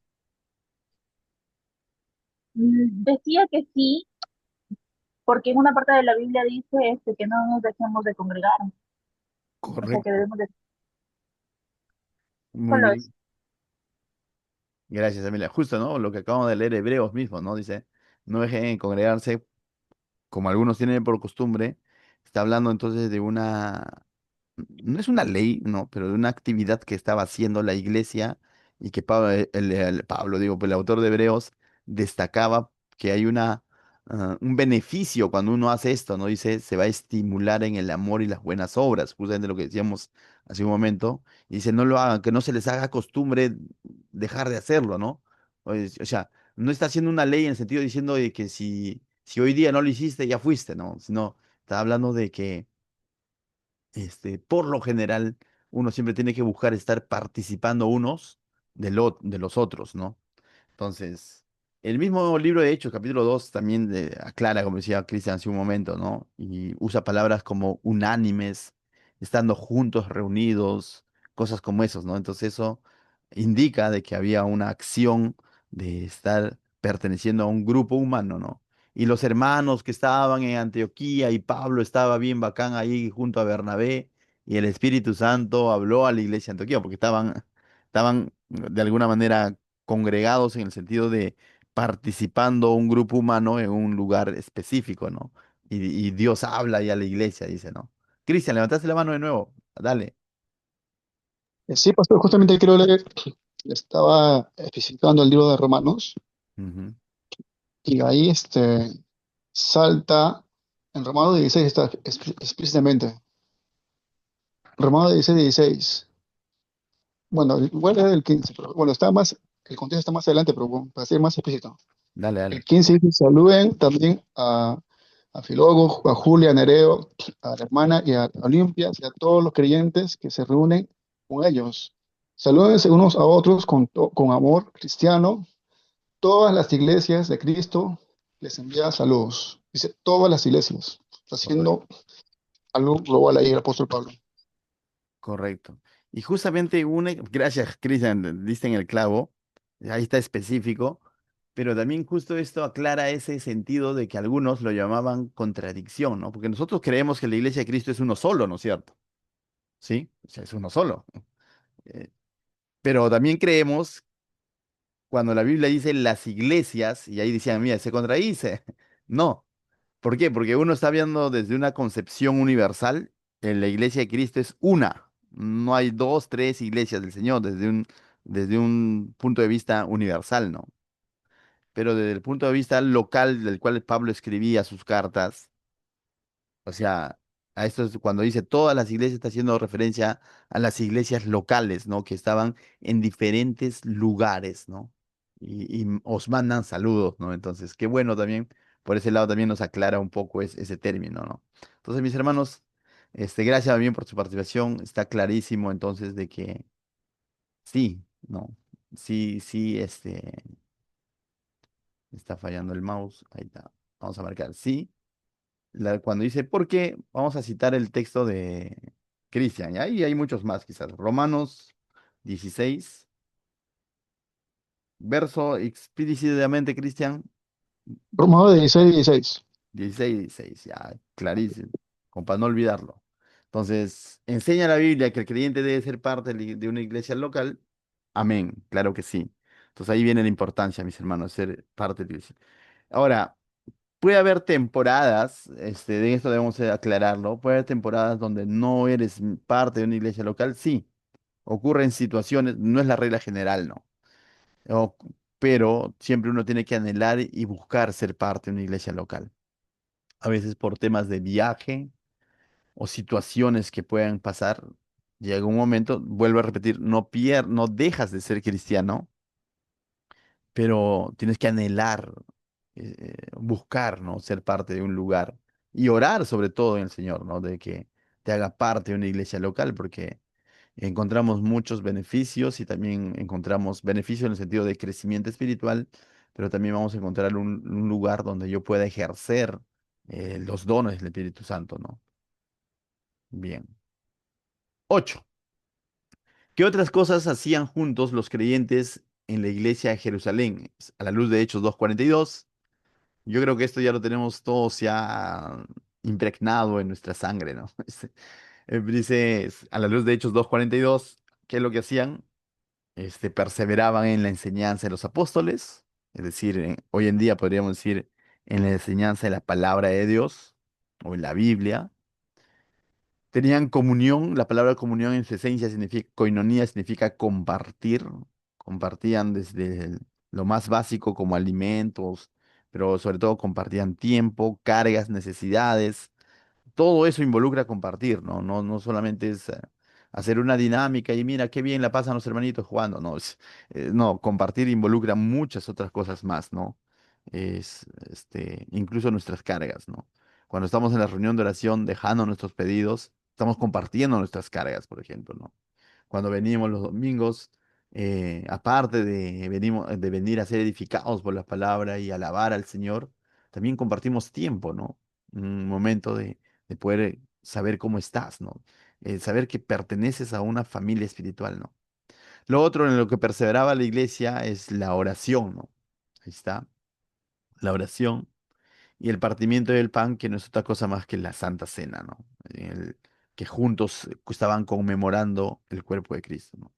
S4: Decía que sí, porque en una parte de la Biblia dice que no nos dejemos de congregar, o sea que
S1: Correcto.
S4: debemos de
S1: Muy
S4: solo eso.
S1: bien. Gracias, Amelia. Justo, ¿no? Lo que acabamos de leer Hebreos mismo, ¿no? Dice, no dejen de congregarse como algunos tienen por costumbre. Está hablando entonces de no es una ley, no, pero de una actividad que estaba haciendo la iglesia y que Pablo, Pablo, digo, pues el autor de Hebreos destacaba que hay un beneficio cuando uno hace esto, ¿no? Dice, se va a estimular en el amor y las buenas obras, justamente lo que decíamos hace un momento. Y dice, no lo hagan, que no se les haga costumbre dejar de hacerlo, ¿no? O sea, no está haciendo una ley en el sentido diciendo de que si hoy día no lo hiciste, ya fuiste, ¿no? Sino está hablando de que por lo general, uno siempre tiene que buscar estar participando unos de los otros, ¿no? Entonces, el mismo libro de Hechos, capítulo 2 también aclara, como decía Cristian hace un momento, ¿no? Y usa palabras como unánimes, estando juntos, reunidos, cosas como esos, ¿no? Entonces eso indica de que había una acción de estar perteneciendo a un grupo humano, ¿no? Y los hermanos que estaban en Antioquía y Pablo estaba bien bacán ahí junto a Bernabé y el Espíritu Santo habló a la iglesia de Antioquía porque estaban de alguna manera congregados en el sentido de participando un grupo humano en un lugar específico, ¿no? Y Dios habla y a la iglesia, dice, ¿no? Cristian, levantaste la mano de nuevo, dale.
S3: Sí, pastor, justamente quiero leer, estaba especificando el libro de Romanos,
S1: Ujú.
S3: y ahí salta, en Romanos 16 está explícitamente, Romanos 16. Bueno, igual es el 15, pero bueno, el contexto está más adelante, pero bueno, para ser más explícito.
S1: Dale,
S3: El
S1: dale.
S3: 15 dice, saluden también a Filólogo, a Julia, a Nereo, a la hermana y a Olimpia, y a todos los creyentes que se reúnen con ellos. Salúdense unos a otros con amor cristiano. Todas las iglesias de Cristo les envía saludos. Dice todas las iglesias. Está
S1: Correcto.
S3: haciendo algo global ahí el apóstol Pablo.
S1: Correcto. Y justamente gracias, Cristian, diste en el clavo, ahí está específico, pero también justo esto aclara ese sentido de que algunos lo llamaban contradicción, ¿no? Porque nosotros creemos que la iglesia de Cristo es uno solo, ¿no es cierto? ¿Sí? O sea, es uno solo. Eh, pero también creemos cuando la Biblia dice las iglesias, y ahí decían, mira, se contradice. No. ¿Por qué? Porque uno está viendo desde una concepción universal, la iglesia de Cristo es una. No hay dos, tres iglesias del Señor, desde desde un punto de vista universal, ¿no? Pero desde el punto de vista local del cual Pablo escribía sus cartas, o sea, a esto es cuando dice todas las iglesias, está haciendo referencia a las iglesias locales, ¿no? Que estaban en diferentes lugares, ¿no? Y os mandan saludos, ¿no? Entonces, qué bueno también, por ese lado también nos aclara un poco ese término, ¿no? Entonces, mis hermanos, gracias también por su participación. Está clarísimo entonces de que sí, ¿no? Sí, sí, está fallando el mouse. Ahí está. Vamos a marcar sí. Cuando dice, ¿por qué? Vamos a citar el texto de Cristian, y ahí hay muchos más quizás. Romanos 16, verso explícitamente, Cristian,
S3: Romanos 16, 16.
S1: 16, 16, ya, clarísimo, como para no olvidarlo. Entonces, enseña la Biblia que el creyente debe ser parte de una iglesia local. Amén, claro que sí. Entonces ahí viene la importancia, mis hermanos, ser parte de la iglesia. Ahora, puede haber temporadas, de esto debemos aclararlo, puede haber temporadas donde no eres parte de una iglesia local, sí, ocurren situaciones, no es la regla general, no, O- pero siempre uno tiene que anhelar y buscar ser parte de una iglesia local. A veces por temas de viaje o situaciones que puedan pasar, llega un momento, vuelvo a repetir, no dejas de ser cristiano, pero tienes que anhelar, buscar, ¿no? Ser parte de un lugar y orar sobre todo en el Señor, ¿no? De que te haga parte de una iglesia local, porque encontramos muchos beneficios y también encontramos beneficios en el sentido de crecimiento espiritual, pero también vamos a encontrar un lugar donde yo pueda ejercer los dones del Espíritu Santo, ¿no? Bien. 8. ¿Qué otras cosas hacían juntos los creyentes en la iglesia de Jerusalén? A la luz de Hechos 2:42. Yo creo que esto ya lo tenemos todos ya impregnado en nuestra sangre, ¿no? Dice, a la luz de Hechos 2:42, ¿qué es lo que hacían? Perseveraban en la enseñanza de los apóstoles, es decir, hoy en día podríamos decir en la enseñanza de la palabra de Dios o en la Biblia. Tenían comunión, la palabra comunión en su esencia significa, koinonía significa compartir, compartían desde lo más básico como alimentos, pero sobre todo compartían tiempo, cargas, necesidades. Todo eso involucra compartir, ¿no? No solamente es hacer una dinámica y mira qué bien la pasan los hermanitos jugando, no, no, compartir involucra muchas otras cosas más, ¿no? Incluso nuestras cargas, ¿no? Cuando estamos en la reunión de oración dejando nuestros pedidos, estamos compartiendo nuestras cargas, por ejemplo, ¿no? Cuando venimos los domingos, aparte de venir a ser edificados por la palabra y alabar al Señor, también compartimos tiempo, ¿no? Un momento de poder saber cómo estás, ¿no? Saber que perteneces a una familia espiritual, ¿no? Lo otro en lo que perseveraba la iglesia es la oración, ¿no? Ahí está, la oración y el partimiento del pan, que no es otra cosa más que la Santa Cena, ¿no? Que juntos estaban conmemorando el cuerpo de Cristo, ¿no?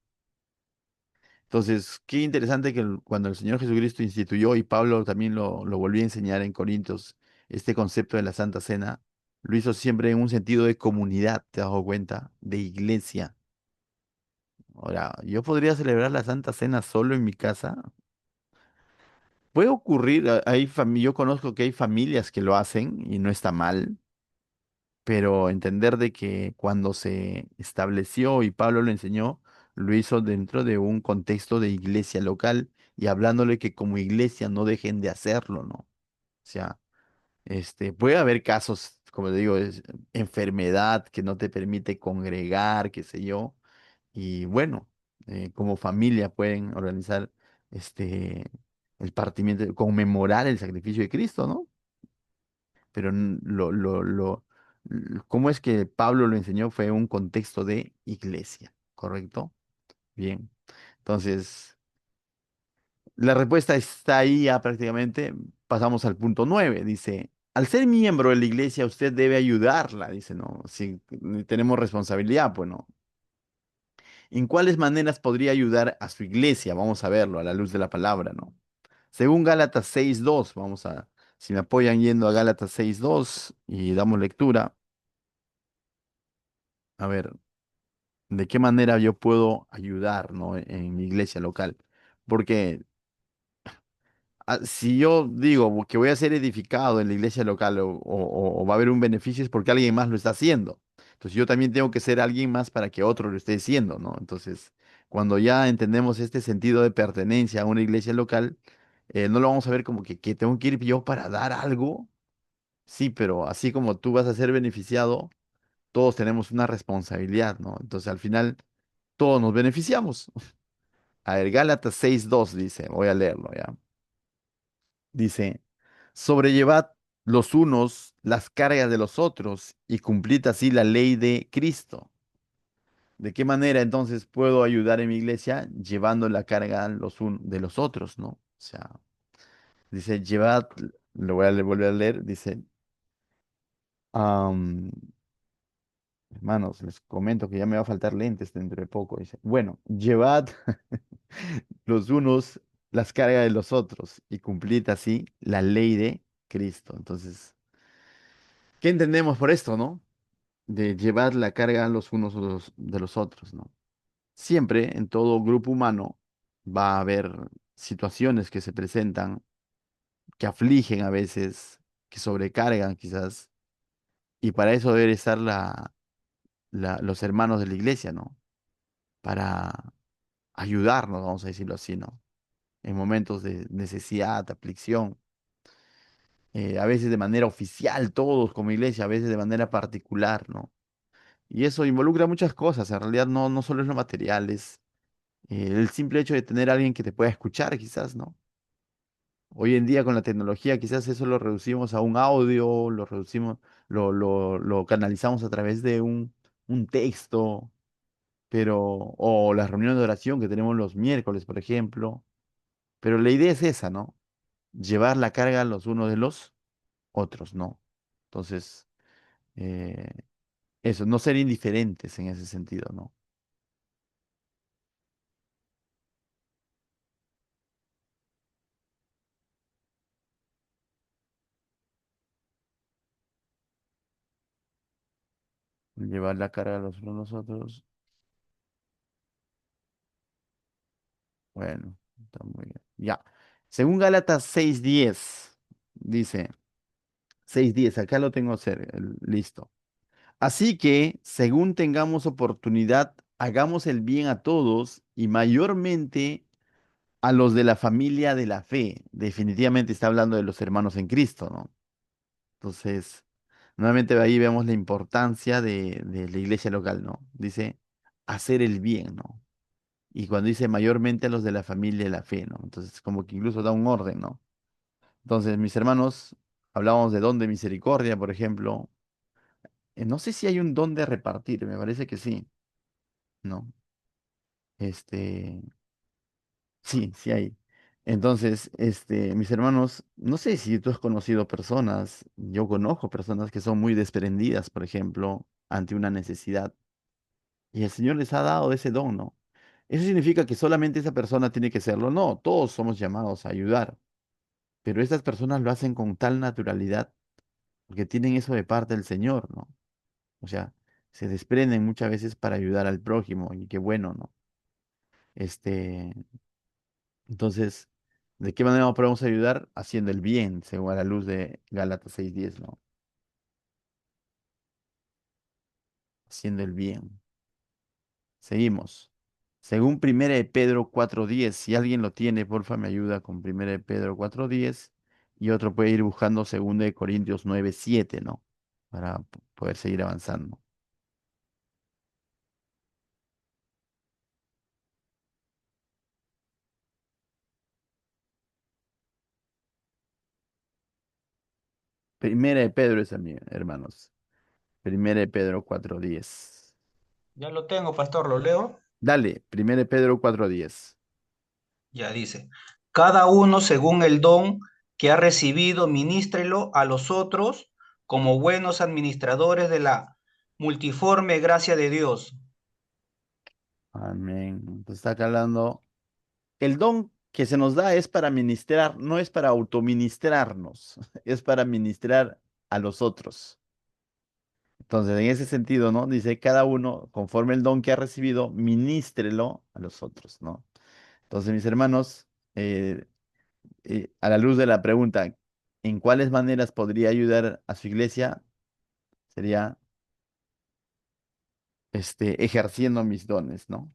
S1: Entonces, qué interesante que cuando el Señor Jesucristo instituyó y Pablo también lo volvió a enseñar en Corintios, este concepto de la Santa Cena, lo hizo siempre en un sentido de comunidad, ¿te has dado cuenta? De iglesia. Ahora, yo podría celebrar la Santa Cena solo en mi casa. Puede ocurrir, yo conozco que hay familias que lo hacen y no está mal, pero entender de que cuando se estableció y Pablo lo enseñó, lo hizo dentro de un contexto de iglesia local y hablándole que como iglesia no dejen de hacerlo, ¿no? O sea, puede haber casos, como te digo, enfermedad que no te permite congregar, qué sé yo, y bueno, como familia pueden organizar el partimiento, conmemorar el sacrificio de Cristo, ¿no? Pero cómo es que Pablo lo enseñó fue un contexto de iglesia, ¿correcto? Bien. Entonces, la respuesta está ahí ya prácticamente. Pasamos al punto 9. Dice, al ser miembro de la iglesia, usted debe ayudarla. Dice, no, si tenemos responsabilidad, pues no. ¿En cuáles maneras podría ayudar a su iglesia? Vamos a verlo a la luz de la palabra, ¿no? Según Gálatas 6:2, si me apoyan yendo a Gálatas 6:2 y damos lectura. A ver, ¿De qué manera yo puedo ayudar, ¿no? En mi iglesia local? Porque si yo digo que voy a ser edificado en la iglesia local o va a haber un beneficio es porque alguien más lo está haciendo. Entonces yo también tengo que ser alguien más para que otro lo esté haciendo, ¿no? Entonces, cuando ya entendemos este sentido de pertenencia a una iglesia local, no lo vamos a ver como que tengo que ir yo para dar algo. Sí, pero así como tú vas a ser beneficiado, todos tenemos una responsabilidad, ¿no? Entonces al final todos nos beneficiamos. A ver, Gálatas 6:2 dice, voy a leerlo ya. Dice, sobrellevad los unos las cargas de los otros y cumplid así la ley de Cristo. ¿De qué manera entonces puedo ayudar en mi iglesia? Llevando la carga de los otros, ¿no? O sea, dice, llevad, lo voy a volver a leer, dice, am, hermanos, les comento que ya me va a faltar lentes dentro de poco. Dice, bueno, llevad los unos las cargas de los otros y cumplid así la ley de Cristo. Entonces, ¿qué entendemos por esto, no? De llevar la carga los unos de los otros, ¿no? Siempre en todo grupo humano va a haber situaciones que se presentan, que afligen a veces, que sobrecargan quizás, y para eso debe estar los hermanos de la iglesia, ¿no? Para ayudarnos, vamos a decirlo así, ¿no? En momentos de necesidad, aflicción, a veces de manera oficial, todos como iglesia, a veces de manera particular, ¿no? Y eso involucra muchas cosas, en realidad no solo es lo material, es el simple hecho de tener a alguien que te pueda escuchar, quizás, ¿no? Hoy en día con la tecnología quizás eso lo reducimos a un audio, lo reducimos, lo canalizamos a través de un texto, pero, o las reuniones de oración que tenemos los miércoles, por ejemplo. Pero la idea es esa, ¿no? Llevar la carga los unos de los otros, ¿no? Entonces, eh, eso, no ser indiferentes en ese sentido, ¿no? Llevar la carga los unos a los otros. Bueno, está muy bien. Ya. Según Gálatas 6:10, dice, 6:10, acá lo tengo listo. Así que, según tengamos oportunidad, hagamos el bien a todos y mayormente a los de la familia de la fe. Definitivamente está hablando de los hermanos en Cristo, ¿no? Entonces, nuevamente ahí vemos la importancia de la iglesia local, ¿no? Dice, hacer el bien, ¿no? Y cuando dice mayormente a los de la familia de la fe, ¿no? Entonces, como que incluso da un orden, ¿no? Entonces, mis hermanos, hablábamos de don de misericordia, por ejemplo. No sé si hay un don de repartir, me parece que sí, ¿no? Este, sí, sí hay. Entonces, mis hermanos, no sé si tú has conocido personas, yo conozco personas que son muy desprendidas, por ejemplo, ante una necesidad, y el Señor les ha dado ese don, ¿no? ¿Eso significa que solamente esa persona tiene que serlo? No, todos somos llamados a ayudar. Pero estas personas lo hacen con tal naturalidad porque tienen eso de parte del Señor, ¿no? O sea, se desprenden muchas veces para ayudar al prójimo y qué bueno, ¿no? Este, entonces, ¿de qué manera podemos ayudar? Haciendo el bien, según a la luz de Gálatas 6:10, ¿no? Haciendo el bien. Seguimos. Según Primera de Pedro 4:10, si alguien lo tiene, porfa, me ayuda con Primera de Pedro 4:10 y otro puede ir buscando Segunda de Corintios 9:7, ¿no? Para poder seguir avanzando. Primera de Pedro es a mí, hermanos. Primera de Pedro 4:10.
S2: Ya lo tengo, pastor, lo leo.
S1: Dale, Primera de Pedro 4:10.
S2: Ya dice, cada uno según el don que ha recibido, ministrelo a los otros como buenos administradores de la multiforme gracia de Dios.
S1: Amén. Entonces está acá hablando. El don que se nos da es para ministrar, no es para autoministrarnos, es para ministrar a los otros. Entonces, en ese sentido, ¿no? Dice, cada uno, conforme el don que ha recibido, ministrelo a los otros, ¿no? Entonces, mis hermanos, eh, a la luz de la pregunta, ¿en cuáles maneras podría ayudar a su iglesia? Sería, ejerciendo mis dones, ¿no?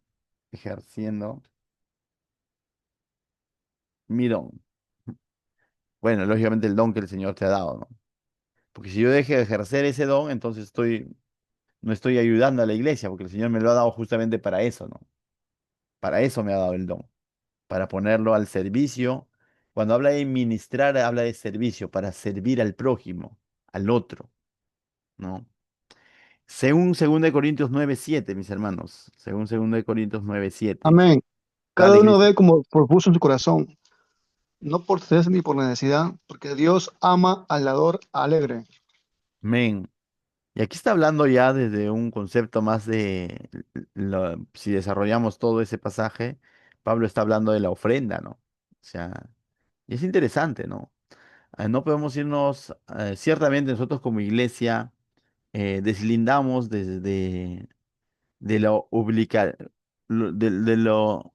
S1: Ejerciendo mi don. Bueno, lógicamente el don que el Señor te ha dado, ¿no? Porque si yo deje de ejercer ese don, entonces no estoy ayudando a la iglesia, porque el Señor me lo ha dado justamente para eso, ¿no? Para eso me ha dado el don, para ponerlo al servicio. Cuando habla de ministrar, habla de servicio, para servir al prójimo, al otro, ¿no? Según 2 Corintios 9:7, mis hermanos, según 2 Corintios 9:7.
S3: Amén.
S1: Dale,
S3: Cada uno
S1: Cristian.
S3: ve como propuso en su corazón, no por cese ni por necesidad, porque Dios ama al dador alegre.
S1: Amén. Y aquí está hablando ya desde un concepto más si desarrollamos todo ese pasaje, Pablo está hablando de la ofrenda, ¿no? O sea, y es interesante, ¿no? No podemos irnos, ciertamente nosotros como iglesia deslindamos de lo de lo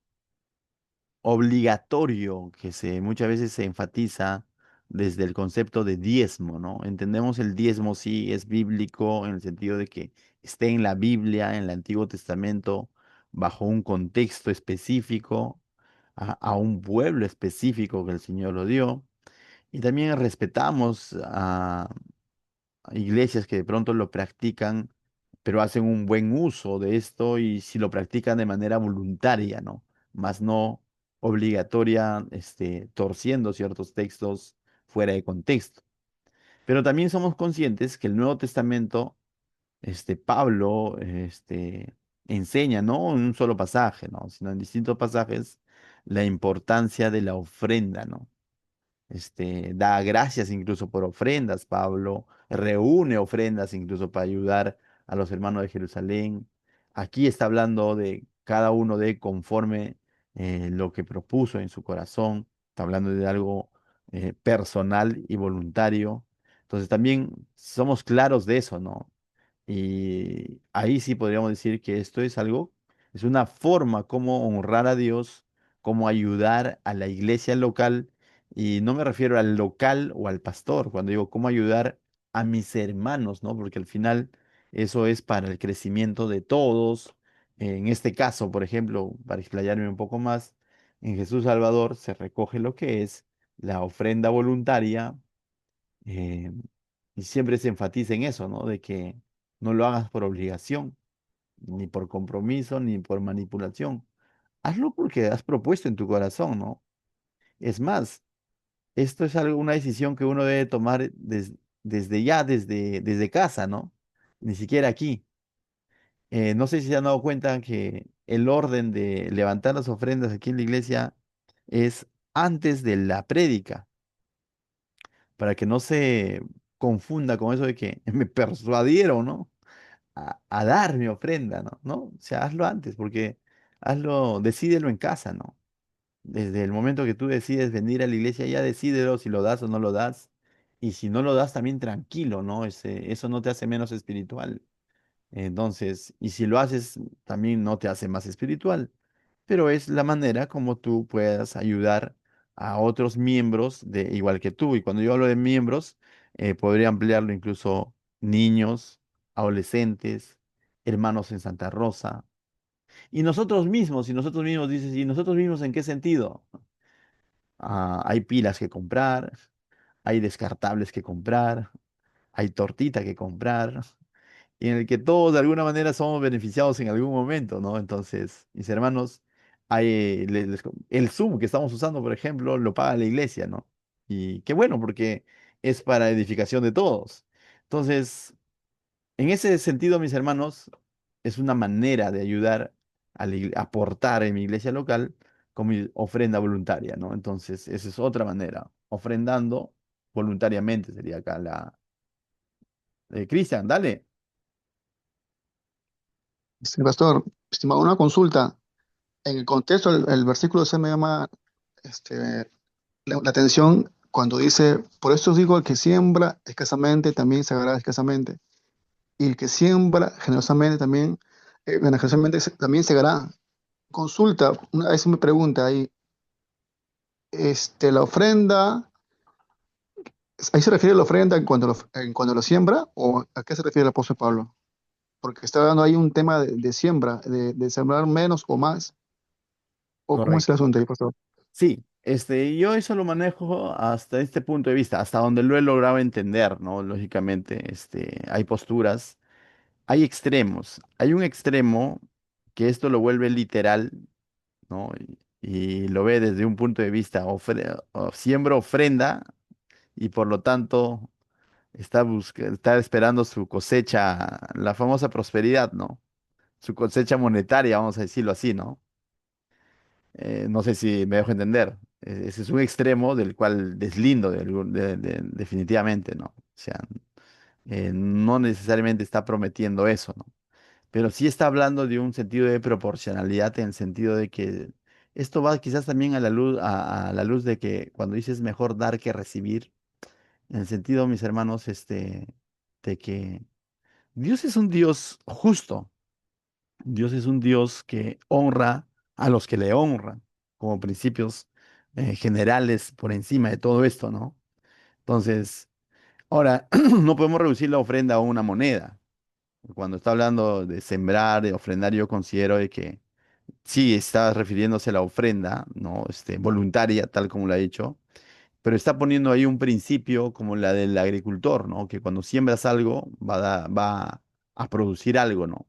S1: obligatorio que muchas veces se enfatiza desde el concepto de diezmo, ¿no? Entendemos el diezmo, sí, es bíblico en el sentido de que esté en la Biblia, en el Antiguo Testamento, bajo un contexto específico, a un pueblo específico que el Señor lo dio. Y también respetamos a iglesias que de pronto lo practican, pero hacen un buen uso de esto y si lo practican de manera voluntaria, ¿no? Más no obligatoria, torciendo ciertos textos fuera de contexto. Pero también somos conscientes que el Nuevo Testamento, Pablo, enseña, no en un solo pasaje, ¿no? Sino en distintos pasajes, la importancia de la ofrenda, ¿no? Da gracias incluso por ofrendas, Pablo reúne ofrendas incluso para ayudar a los hermanos de Jerusalén. Aquí está hablando de cada uno de conforme lo que propuso en su corazón, está hablando de algo personal y voluntario. Entonces también somos claros de eso, ¿no? Y ahí sí podríamos decir que esto es algo, es una forma como honrar a Dios, como ayudar a la iglesia local. Y no me refiero al local o al pastor, cuando digo cómo ayudar a mis hermanos, ¿no? Porque al final eso es para el crecimiento de todos. En este caso, por ejemplo, para explayarme un poco más, en Jesús Salvador se recoge lo que es la ofrenda voluntaria, eh, y siempre se enfatiza en eso, ¿no? De que no lo hagas por obligación, ni por compromiso, ni por manipulación. Hazlo porque has propuesto en tu corazón, ¿no? Es más, esto es algo, una decisión que uno debe tomar desde ya, desde casa, ¿no? Ni siquiera aquí. No sé si se han dado cuenta que el orden de levantar las ofrendas aquí en la iglesia es antes de la prédica, para que no se confunda con eso de que me persuadieron, ¿no? A dar mi ofrenda, ¿no? ¿No? O sea, hazlo antes, porque decídelo en casa, ¿no? Desde el momento que tú decides venir a la iglesia, ya decídelo si lo das o no lo das. Y si no lo das, también tranquilo, ¿no? Eso no te hace menos espiritual. Entonces, y si lo haces, también no te hace más espiritual, pero es la manera como tú puedas ayudar a otros miembros de igual que tú. Y cuando yo hablo de miembros, podría ampliarlo incluso niños, adolescentes, hermanos en Santa Rosa. Y nosotros mismos, dices, ¿y nosotros mismos en qué sentido? Hay pilas que comprar, hay descartables que comprar, hay tortita que comprar, y en el que todos de alguna manera somos beneficiados en algún momento, ¿no? Entonces, mis hermanos, el Zoom que estamos usando, por ejemplo, lo paga la iglesia, ¿no? Y qué bueno, porque es para edificación de todos. Entonces, en ese sentido, mis hermanos, es una manera de ayudar a aportar en mi iglesia local con mi ofrenda voluntaria, ¿no? Entonces, esa es otra manera, ofrendando voluntariamente sería acá Cristian, dale.
S3: Pastor, estimado, una consulta. En el contexto, el versículo se me llama este, la atención cuando dice, por eso digo, el que siembra escasamente también segará escasamente. y el que siembra generosamente también, bueno, generosamente también segará. Consulta, una vez me pregunta ahí, la ofrenda, ¿ahí se refiere a la ofrenda en cuando lo siembra o a qué se refiere el apóstol Pablo? Porque está dando ahí un tema de siembra, de sembrar menos o más, o cómo es el
S1: Correcto.
S3: asunto ahí, pastor.
S1: Sí, yo eso lo manejo hasta este punto de vista, hasta donde lo he logrado entender, ¿no? Lógicamente, hay posturas, hay extremos. Hay un extremo que esto lo vuelve literal, ¿no? Y lo ve desde un punto de vista, siembra ofrenda y por lo tanto está esperando su cosecha, la famosa prosperidad, ¿no? Su cosecha monetaria, vamos a decirlo así, ¿no? No sé si me dejo entender. Ese es un extremo del cual deslindo definitivamente, ¿no? O sea, no necesariamente está prometiendo eso, ¿no? Pero sí está hablando de un sentido de proporcionalidad en el sentido de que esto va quizás también a la luz, a la luz de que cuando dices mejor dar que recibir, en el sentido, mis hermanos, de que Dios es un Dios justo. Dios es un Dios que honra a los que le honran, como principios generales por encima de todo esto, ¿no? Entonces, ahora, no podemos reducir la ofrenda a una moneda. Cuando está hablando de sembrar, de ofrendar, yo considero de que sí está refiriéndose a la ofrenda, ¿no? Voluntaria, tal como lo ha dicho, pero está poniendo ahí un principio como la del agricultor, ¿no? Que cuando siembras algo va a producir algo, ¿no?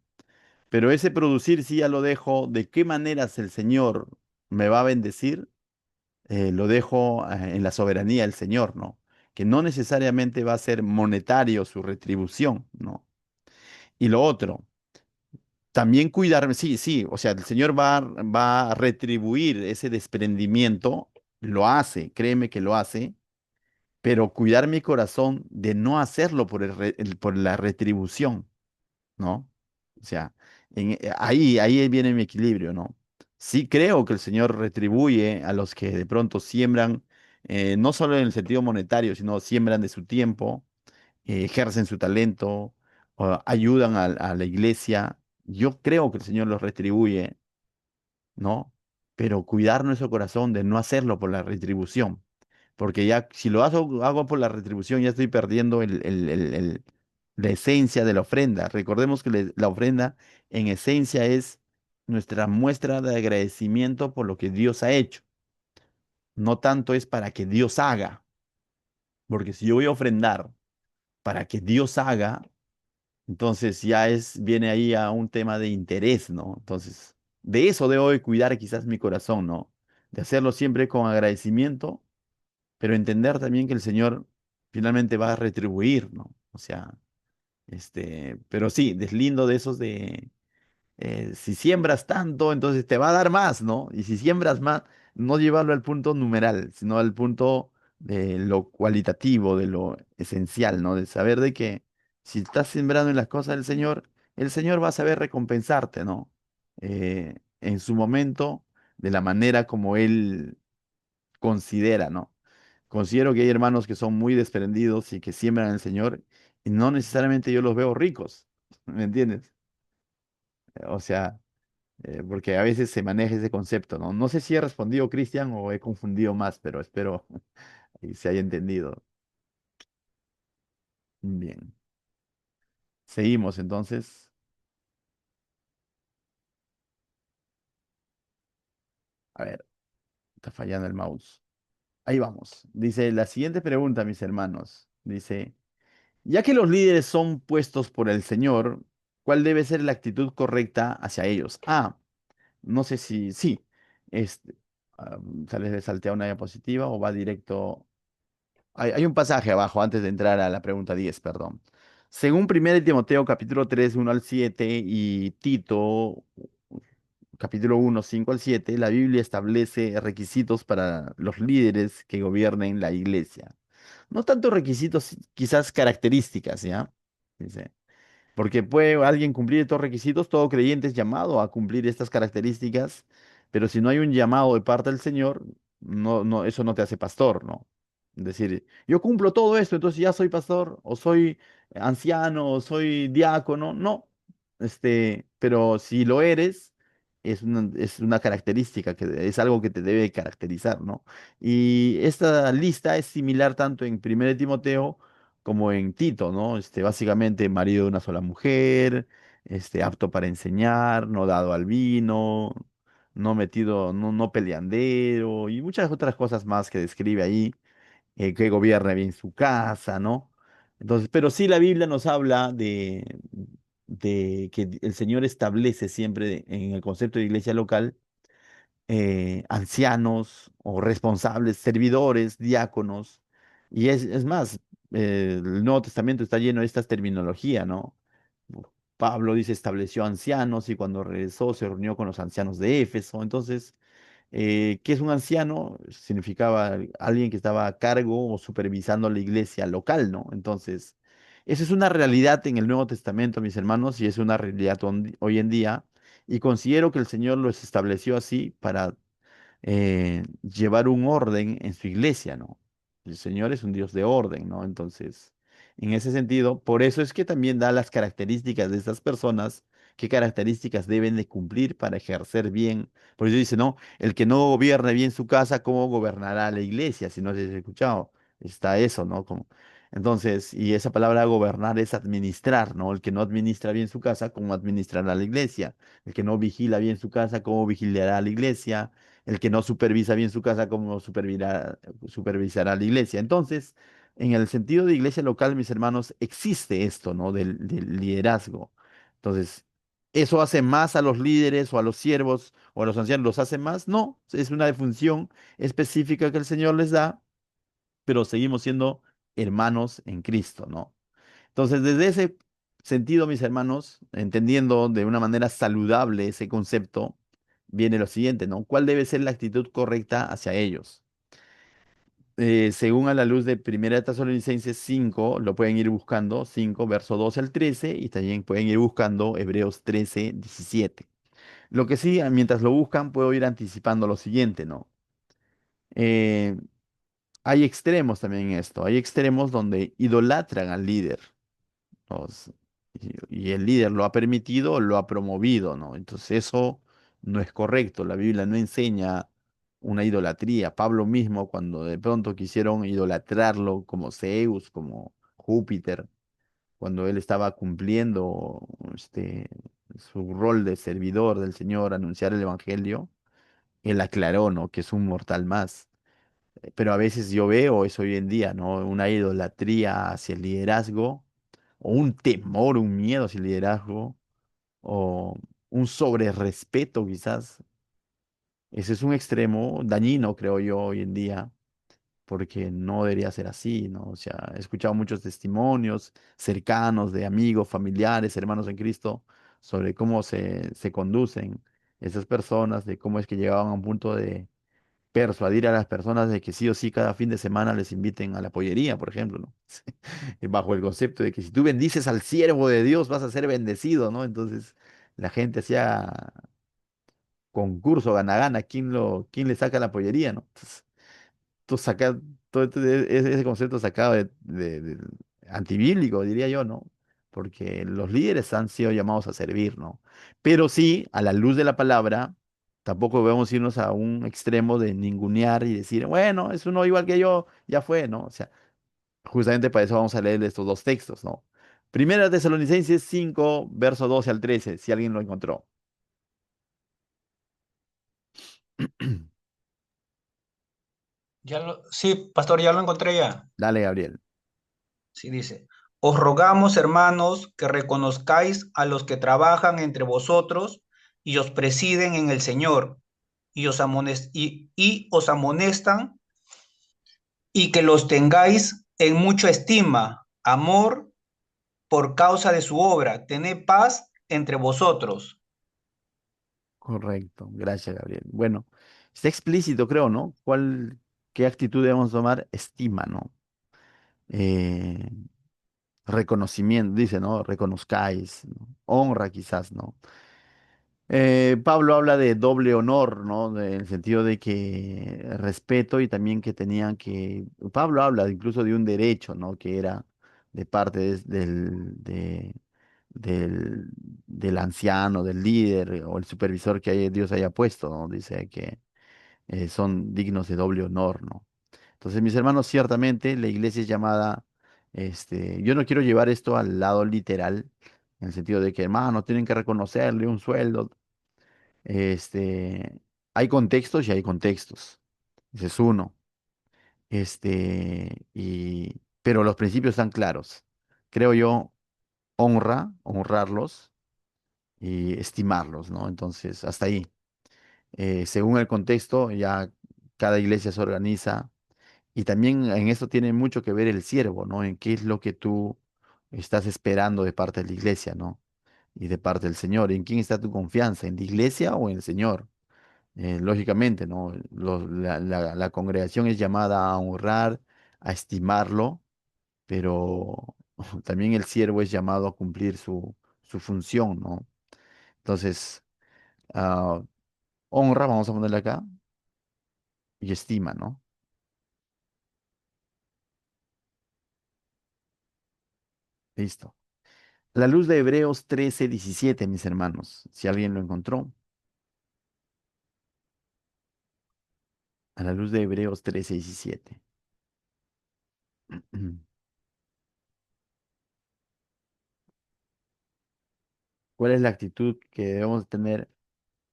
S1: Pero ese producir sí ya lo dejo. ¿De qué maneras el Señor me va a bendecir? Lo dejo en la soberanía del Señor, ¿no? Que no necesariamente va a ser monetario su retribución, ¿no? Y lo otro, también cuidarme, sí, sí, o sea, el Señor va a retribuir ese desprendimiento, lo hace, créeme que lo hace, pero cuidar mi corazón de no hacerlo por la retribución. ¿No? O sea, ahí viene mi equilibrio, ¿no? Sí creo que el Señor retribuye a los que de pronto siembran, no solo en el sentido monetario, sino siembran de su tiempo, ejercen su talento, o ayudan a la iglesia. Yo creo que el Señor los retribuye, ¿no? Pero cuidar nuestro corazón de no hacerlo por la retribución. Porque ya si lo hago por la retribución, ya estoy perdiendo la esencia de la ofrenda. Recordemos que la ofrenda en esencia es nuestra muestra de agradecimiento por lo que Dios ha hecho. No tanto es para que Dios haga. Porque si yo voy a ofrendar para que Dios haga, entonces viene ahí a un tema de interés, ¿no? Entonces, de eso debo de cuidar quizás mi corazón, ¿no? De hacerlo siempre con agradecimiento, pero entender también que el Señor finalmente va a retribuir, ¿no? O sea, pero sí, deslindo de esos si siembras tanto, entonces te va a dar más, ¿no? Y si siembras más, no llevarlo al punto numeral, sino al punto de lo cualitativo, de lo esencial, ¿no? De saber de que si estás sembrando en las cosas del Señor, el Señor va a saber recompensarte, ¿no? En su momento, de la manera como Él considera, ¿no? Considero que hay hermanos que son muy desprendidos y que siembran en el Señor y no necesariamente yo los veo ricos, ¿me entiendes? O sea, porque a veces se maneja ese concepto, ¿no? No sé si he respondido, Cristian, o he confundido más, pero espero y se haya entendido. Bien. Seguimos entonces. A ver, está fallando el mouse. Ahí vamos. Dice la siguiente pregunta, mis hermanos. Dice, ya que los líderes son puestos por el Señor, ¿cuál debe ser la actitud correcta hacia ellos? No sé si, sí, este, tal vez le saltea una diapositiva o va directo. Hay un pasaje abajo antes de entrar a la pregunta 10, perdón. Según 1 Timoteo capítulo 3, 1 al 7 y Tito capítulo 1, 5 al 7, la Biblia establece requisitos para los líderes que gobiernen la iglesia. No tanto requisitos, quizás características, ¿ya? Dice, porque puede alguien cumplir estos requisitos, todo creyente es llamado a cumplir estas características, pero si no hay un llamado de parte del Señor, eso no te hace pastor, ¿no? Decir, yo cumplo todo esto, entonces ya soy pastor, o soy anciano, o soy diácono. No, pero si lo eres, es una característica, que es algo que te debe caracterizar, ¿no? Y esta lista es similar tanto en 1 Timoteo como en Tito, ¿no? Básicamente marido de una sola mujer, apto para enseñar, no dado al vino, no metido, no peleandero, y muchas otras cosas más que describe ahí, que gobierne bien su casa, ¿no? Entonces, pero sí la Biblia nos habla de que el Señor establece siempre en el concepto de iglesia local, ancianos o responsables, servidores, diáconos, y es más, el Nuevo Testamento está lleno de esta terminología, ¿no? Pablo dice estableció ancianos y cuando regresó se reunió con los ancianos de Éfeso. Entonces, ¿qué es un anciano? Significaba alguien que estaba a cargo o supervisando la iglesia local, ¿no? Entonces, eso es una realidad en el Nuevo Testamento, mis hermanos, y es una realidad hoy en día. Y considero que el Señor los estableció así para llevar un orden en su iglesia, ¿no? El Señor es un Dios de orden, ¿no? Entonces, en ese sentido, por eso es que también da las características de estas personas, qué características deben de cumplir para ejercer bien. Por eso dice, ¿no? El que no gobierne bien su casa, ¿cómo gobernará la iglesia? Si no se ha escuchado, está eso, ¿no? Entonces, y esa palabra gobernar es administrar, ¿no? El que no administra bien su casa, ¿cómo administrará la iglesia? El que no vigila bien su casa, ¿cómo vigilará la iglesia? El que no supervisa bien su casa, ¿cómo supervisará la iglesia? Entonces, en el sentido de iglesia local, mis hermanos, existe esto, ¿no? Del liderazgo. Entonces, ¿eso hace más a los líderes o a los siervos o a los ancianos? ¿Los hace más? No, es una función específica que el Señor les da, pero seguimos siendo hermanos en Cristo, ¿no? Entonces, desde ese sentido, mis hermanos, entendiendo de una manera saludable ese concepto, viene lo siguiente, ¿no? ¿Cuál debe ser la actitud correcta hacia ellos? Según a la luz de 1 Tesalonicenses 5, lo pueden ir buscando, 5, verso 12 al 13, y también pueden ir buscando Hebreos 13, 17. Lo que sí, mientras lo buscan, puedo ir anticipando lo siguiente, ¿no? Eh, Hay extremos también en esto, hay extremos donde idolatran al líder. Nos- y el líder lo ha permitido, lo ha promovido, ¿no? Entonces eso no es correcto. La Biblia no enseña una idolatría. Pablo mismo, cuando de pronto quisieron idolatrarlo como Zeus, como Júpiter, cuando él estaba cumpliendo su rol de servidor del Señor, anunciar el Evangelio, él aclaró, ¿no? Que es un mortal más. Pero a veces yo veo eso hoy en día, ¿no? Una idolatría hacia el liderazgo, o un temor, un miedo hacia el liderazgo, o un sobrerespeto quizás. Ese es un extremo dañino, creo yo, hoy en día, porque no debería ser así, ¿no? O sea, he escuchado muchos testimonios cercanos de amigos, familiares, hermanos en Cristo, sobre cómo se conducen esas personas, de cómo es que llegaban a un punto de persuadir a las personas de que sí o sí cada fin de semana les inviten a la pollería, por ejemplo, ¿no? Bajo el concepto de que si tú bendices al siervo de Dios vas a ser bendecido, ¿no? Entonces la gente hacía concurso, gana-gana, quién le saca la pollería, ¿no? Entonces, tú sacas todo ese concepto sacado antibíblico, diría yo, ¿no? Porque los líderes han sido llamados a servir, ¿no? Pero sí, a la luz de la palabra, tampoco debemos irnos a un extremo de ningunear y decir, bueno, es uno igual que yo, ya fue, ¿no? O sea, justamente para eso vamos a leer estos dos textos, ¿no? 1 Tesalonicenses 5, verso 12 al 13, si alguien lo encontró.
S2: Sí, pastor, ya lo encontré ya.
S1: Dale, Gabriel.
S2: Sí, dice, os rogamos, hermanos, que reconozcáis a los que trabajan entre vosotros y os presiden en el Señor y os amonestan y que los tengáis en mucha estima, amor por causa de su obra. Tened paz entre vosotros.
S1: Correcto, gracias, Gabriel. Bueno, está explícito, creo, ¿no? ¿Qué actitud debemos tomar? Estima, ¿no? Eh, Reconocimiento, dice, ¿no? Reconozcáis, ¿no? Honra quizás, ¿no? Pablo habla de doble honor, ¿no? En el sentido de que respeto y también que tenían que, Pablo habla incluso de un derecho, ¿no? Que era de parte del, del anciano, del líder o el supervisor que Dios haya puesto, ¿no? Dice que son dignos de doble honor, ¿no? Entonces, mis hermanos, ciertamente la iglesia es llamada, yo no quiero llevar esto al lado literal, en el sentido de que, hermanos, tienen que reconocerle un sueldo. Este, hay contextos y hay contextos. Ese es uno. Pero los principios están claros. Creo yo, honrarlos y estimarlos, ¿no? Entonces, hasta ahí. Según el contexto, ya cada iglesia se organiza. Y también en esto tiene mucho que ver el siervo, ¿no? En qué es lo que tú estás esperando de parte de la iglesia, ¿no? Y de parte del Señor. ¿En quién está tu confianza? ¿En la iglesia o en el Señor? Lógicamente, ¿no? La congregación es llamada a honrar, a estimarlo, pero también el siervo es llamado a cumplir su función, ¿no? Entonces, ah, honra, vamos a ponerle acá, y estima, ¿no? Listo. La luz de Hebreos 13:17, mis hermanos, si alguien lo encontró. A la luz de Hebreos 13:17. ¿Cuál es la actitud que debemos tener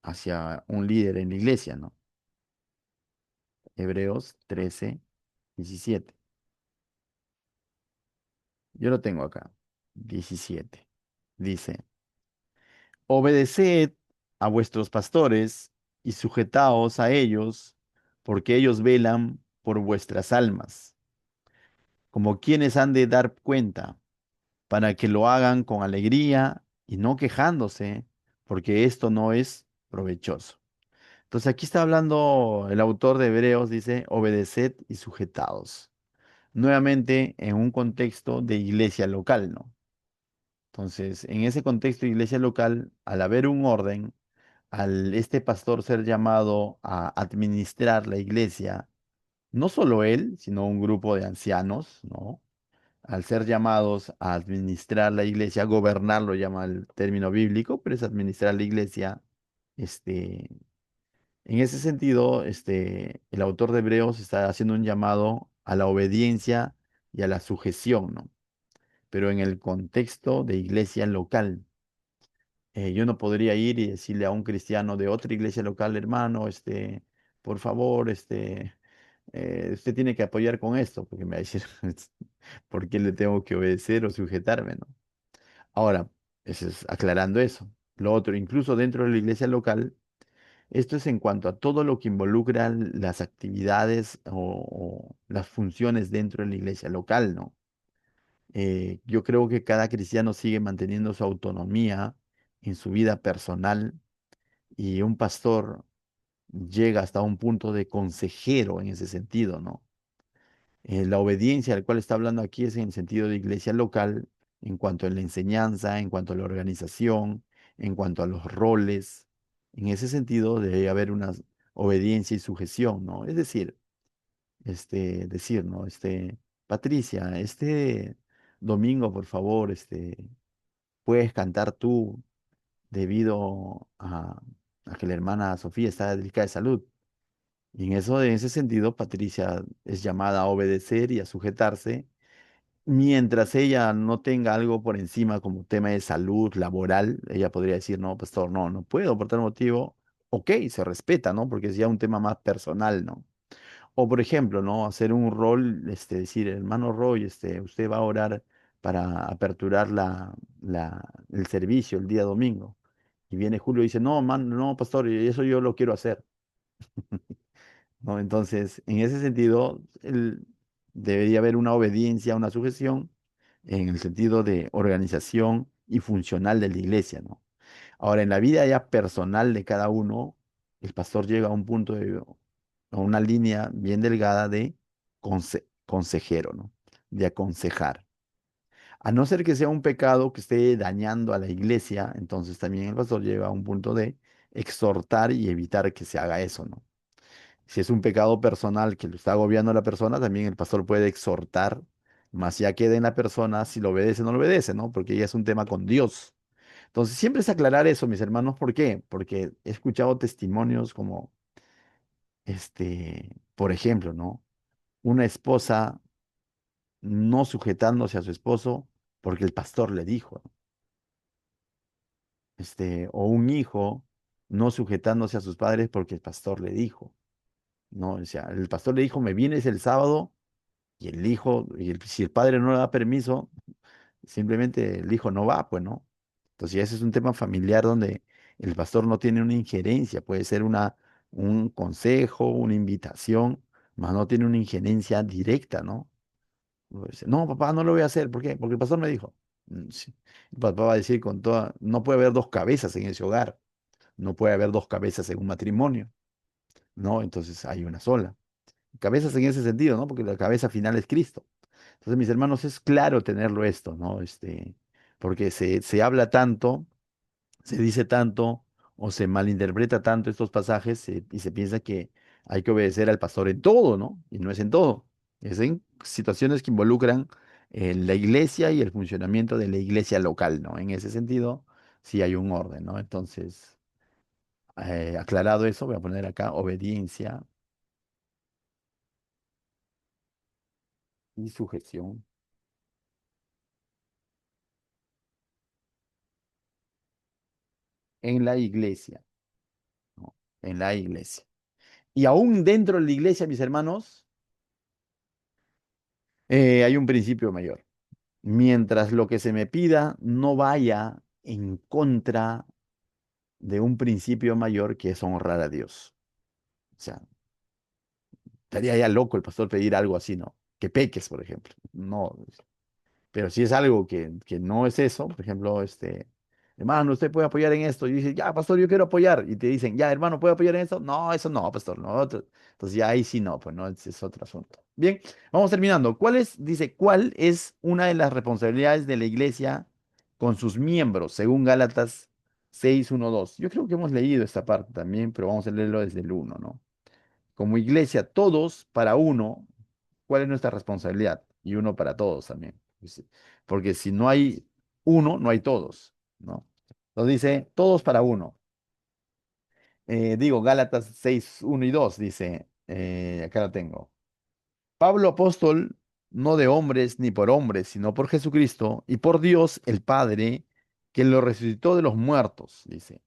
S1: hacia un líder en la iglesia, ¿no? Hebreos 13:17. Yo lo tengo acá. 17. Dice, obedeced a vuestros pastores y sujetaos a ellos, porque ellos velan por vuestras almas, como quienes han de dar cuenta, para que lo hagan con alegría y no quejándose, porque esto no es provechoso. Entonces aquí está hablando el autor de Hebreos, dice, obedeced y sujetaos. Nuevamente en un contexto de iglesia local, ¿no? Entonces, en ese contexto de iglesia local, al haber un orden, al este pastor ser llamado a administrar la iglesia, no solo él, sino un grupo de ancianos, ¿no? Al ser llamados a administrar la iglesia, gobernar lo llama el término bíblico, pero es administrar la iglesia, este, en ese sentido, el autor de Hebreos está haciendo un llamado a la obediencia y a la sujeción, ¿no? Pero en el contexto de iglesia local. Yo no podría ir y decirle a un cristiano de otra iglesia local, hermano, por favor, usted tiene que apoyar con esto, porque me va a decir, ¿por qué le tengo que obedecer o sujetarme, ¿no? Ahora, eso es aclarando eso. Lo otro, incluso dentro de la iglesia local, esto es en cuanto a todo lo que involucra las actividades o las funciones dentro de la iglesia local, ¿no? Yo creo que cada cristiano sigue manteniendo su autonomía en su vida personal y un pastor llega hasta un punto de consejero en ese sentido, ¿no? La obediencia al cual está hablando aquí es en el sentido de iglesia local, en cuanto a la enseñanza, en cuanto a la organización, en cuanto a los roles. En ese sentido debe haber una obediencia y sujeción, ¿no? Es decir, decir, ¿no? Patricia, este domingo, por favor, puedes cantar tú debido a que la hermana Sofía está delicada de salud. Y en ese sentido, Patricia es llamada a obedecer y a sujetarse, mientras ella no tenga algo por encima como tema de salud laboral, ella podría decir, no, pastor, no puedo por tal motivo. Ok, se respeta, ¿no? Porque es ya un tema más personal, ¿no? O por ejemplo, ¿no? Hacer un rol, decir, hermano Roy, usted va a orar para aperturar el servicio el día domingo. Y viene Julio y dice, no, man, no, pastor, eso yo lo quiero hacer, ¿no? Entonces, en ese sentido, debería haber una obediencia, una sujeción en el sentido de organización y funcional de la iglesia, ¿no? Ahora, en la vida ya personal de cada uno, el pastor llega a un punto a una línea bien delgada de consejero, ¿no? De aconsejar. A no ser que sea un pecado que esté dañando a la iglesia, entonces también el pastor llega a un punto de exhortar y evitar que se haga eso, ¿no? Si es un pecado personal que lo está agobiando a la persona, también el pastor puede exhortar, más ya queda en la persona si lo obedece o no lo obedece, ¿no? Porque ya es un tema con Dios. Entonces, siempre es aclarar eso, mis hermanos. ¿Por qué? Porque he escuchado testimonios como, por ejemplo, ¿no? Una esposa no sujetándose a su esposo porque el pastor le dijo, ¿no? O un hijo no sujetándose a sus padres porque el pastor le dijo, ¿no? O sea, el pastor le dijo, me vienes el sábado y el hijo, si el padre no le da permiso, simplemente el hijo no va, pues, ¿no? Entonces, ya ese es un tema familiar donde el pastor no tiene una injerencia, puede ser un consejo, una invitación, mas no tiene una injerencia directa, ¿no? Dice, no, papá, no lo voy a hacer. ¿Por qué? Porque el pastor me dijo. Sí. El papá va a decir con toda, no puede haber dos cabezas en ese hogar, no puede haber dos cabezas en un matrimonio, ¿no? Entonces hay una sola. Cabezas en ese sentido, ¿no? Porque la cabeza final es Cristo. Entonces, mis hermanos, es claro tenerlo esto, ¿no? Porque se habla tanto, se dice tanto o se malinterpreta tanto estos pasajes y se piensa que hay que obedecer al pastor en todo, ¿no? Y no es en todo. Es en situaciones que involucran la iglesia y el funcionamiento de la iglesia local, ¿no? En ese sentido, sí hay un orden, ¿no? Entonces, aclarado eso, voy a poner acá obediencia y sujeción en la iglesia, ¿no? En la iglesia. Y aún dentro de la iglesia, mis hermanos, hay un principio mayor. Mientras lo que se me pida no vaya en contra de un principio mayor que es honrar a Dios. O sea, estaría ya loco el pastor pedir algo así, ¿no? Que peques, por ejemplo. No, pero si es algo que no es eso, por ejemplo, hermano, usted puede apoyar en esto. Y dice, ya, pastor, yo quiero apoyar. Y te dicen, ya, hermano, ¿puede apoyar en esto? No, eso no, pastor, no. Entonces ya ahí sí no, pues no, ese es otro asunto. Bien, vamos terminando. Dice, cuál es una de las responsabilidades de la iglesia con sus miembros, según Gálatas 6:1-2? Yo creo que hemos leído esta parte también, pero vamos a leerlo desde el uno, ¿no? Como iglesia, todos para uno, ¿cuál es nuestra responsabilidad? Y uno para todos también. Porque si no hay uno, no hay todos, ¿no? Entonces dice, todos para uno. Digo, Gálatas 6:1 y 2 dice, acá lo tengo. Pablo apóstol, no de hombres ni por hombres, sino por Jesucristo y por Dios el Padre, que lo resucitó de los muertos, dice.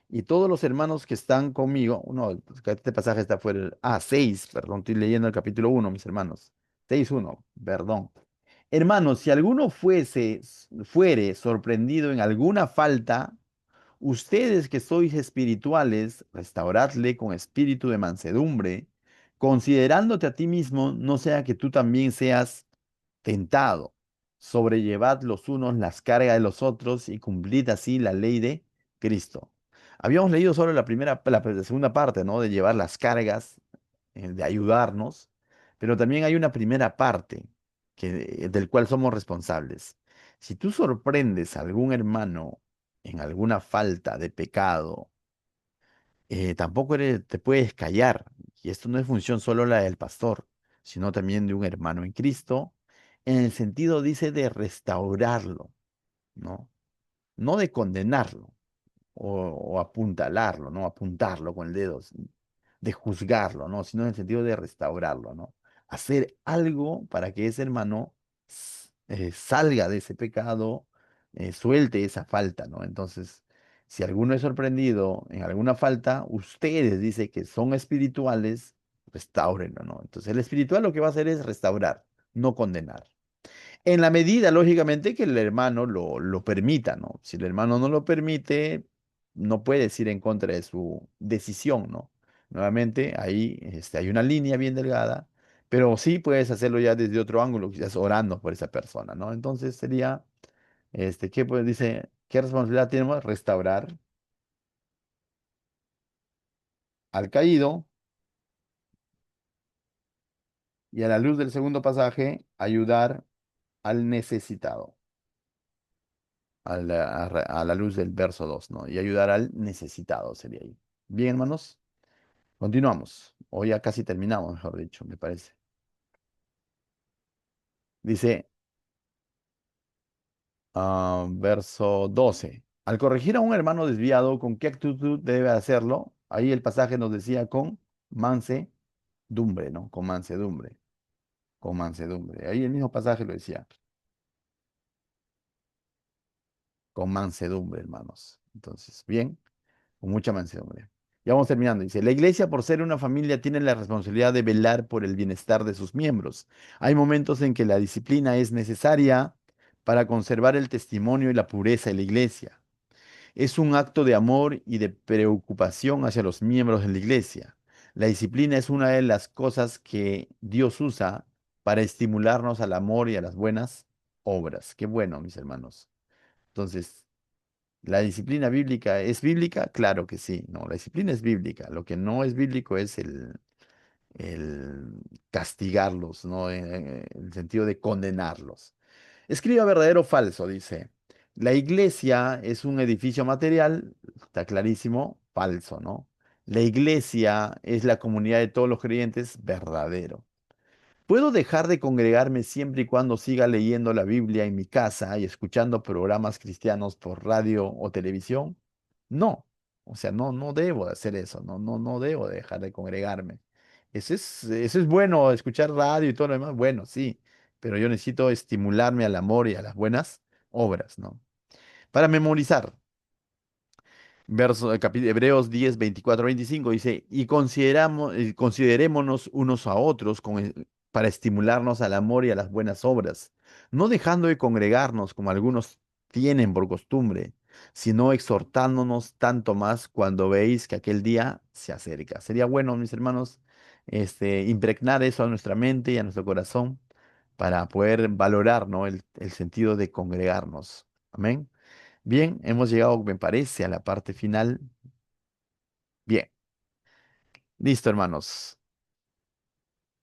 S1: Y todos los hermanos que están conmigo, no, este pasaje está fuera, 6, perdón, estoy leyendo el capítulo 1, mis hermanos. 6:1, perdón. Hermanos, si alguno fuere sorprendido en alguna falta, ustedes que sois espirituales, restauradle con espíritu de mansedumbre, considerándote a ti mismo, no sea que tú también seas tentado. Sobrellevad los unos las cargas de los otros y cumplid así la ley de Cristo. Habíamos leído solo la segunda parte, ¿no? De llevar las cargas, de ayudarnos, pero también hay una primera parte del cual somos responsables. Si tú sorprendes a algún hermano en alguna falta de pecado, tampoco te puedes callar. Y esto no es función solo la del pastor, sino también de un hermano en Cristo, en el sentido, dice, de restaurarlo, ¿no? No de condenarlo o apuntalarlo, ¿no? Apuntarlo con el dedo, de juzgarlo, ¿no? Sino en el sentido de restaurarlo, ¿no? Hacer algo para que ese hermano salga de ese pecado, suelte esa falta, ¿no? Entonces, si alguno es sorprendido en alguna falta, ustedes, dice que son espirituales, restáurenlo, ¿no? Entonces, el espiritual lo que va a hacer es restaurar, no condenar. En la medida, lógicamente, que el hermano lo permita, ¿no? Si el hermano no lo permite, no puedes ir en contra de su decisión, ¿no? Nuevamente, ahí hay una línea bien delgada, pero sí puedes hacerlo ya desde otro ángulo, quizás orando por esa persona, ¿no? Entonces sería, ¿qué pues dice? ¿Qué responsabilidad tenemos? Restaurar al caído y a la luz del segundo pasaje, ayudar al necesitado. a la luz del verso 2, ¿no? Y ayudar al necesitado sería ahí. Bien, hermanos, continuamos. O ya casi terminamos, mejor dicho, me parece. Dice, verso 12. Al corregir a un hermano desviado, ¿con qué actitud debe hacerlo? Ahí el pasaje nos decía con mansedumbre, ¿no? Con mansedumbre, con mansedumbre. Ahí el mismo pasaje lo decía, con mansedumbre, hermanos. Entonces, bien, con mucha mansedumbre. Ya vamos terminando. Dice, la iglesia, por ser una familia, tiene la responsabilidad de velar por el bienestar de sus miembros. Hay momentos en que la disciplina es necesaria para conservar el testimonio y la pureza de la iglesia. Es un acto de amor y de preocupación hacia los miembros de la iglesia. La disciplina es una de las cosas que Dios usa para estimularnos al amor y a las buenas obras. Qué bueno, mis hermanos. Entonces, ¿la disciplina bíblica es bíblica? Claro que sí. No, la disciplina es bíblica. Lo que no es bíblico es el castigarlos, ¿no? En el sentido de condenarlos. Escriba verdadero o falso, dice. La iglesia es un edificio material, está clarísimo, falso, ¿no? La iglesia es la comunidad de todos los creyentes, verdadero. ¿Puedo dejar de congregarme siempre y cuando siga leyendo la Biblia en mi casa y escuchando programas cristianos por radio o televisión? No. O sea, no debo de hacer eso, no debo de dejar de congregarme. Eso es bueno, escuchar radio y todo lo demás, bueno, sí, pero yo necesito estimularme al amor y a las buenas obras, ¿no? Para memorizar. Hebreos 10, 24, 25 dice, y considerémonos unos a otros para estimularnos al amor y a las buenas obras, no dejando de congregarnos como algunos tienen por costumbre, sino exhortándonos tanto más cuando veis que aquel día se acerca. Sería bueno, mis hermanos, impregnar eso a nuestra mente y a nuestro corazón para poder valorar, ¿no? el sentido de congregarnos. Amén. Bien, hemos llegado, me parece, a la parte final. Bien, listo, hermanos.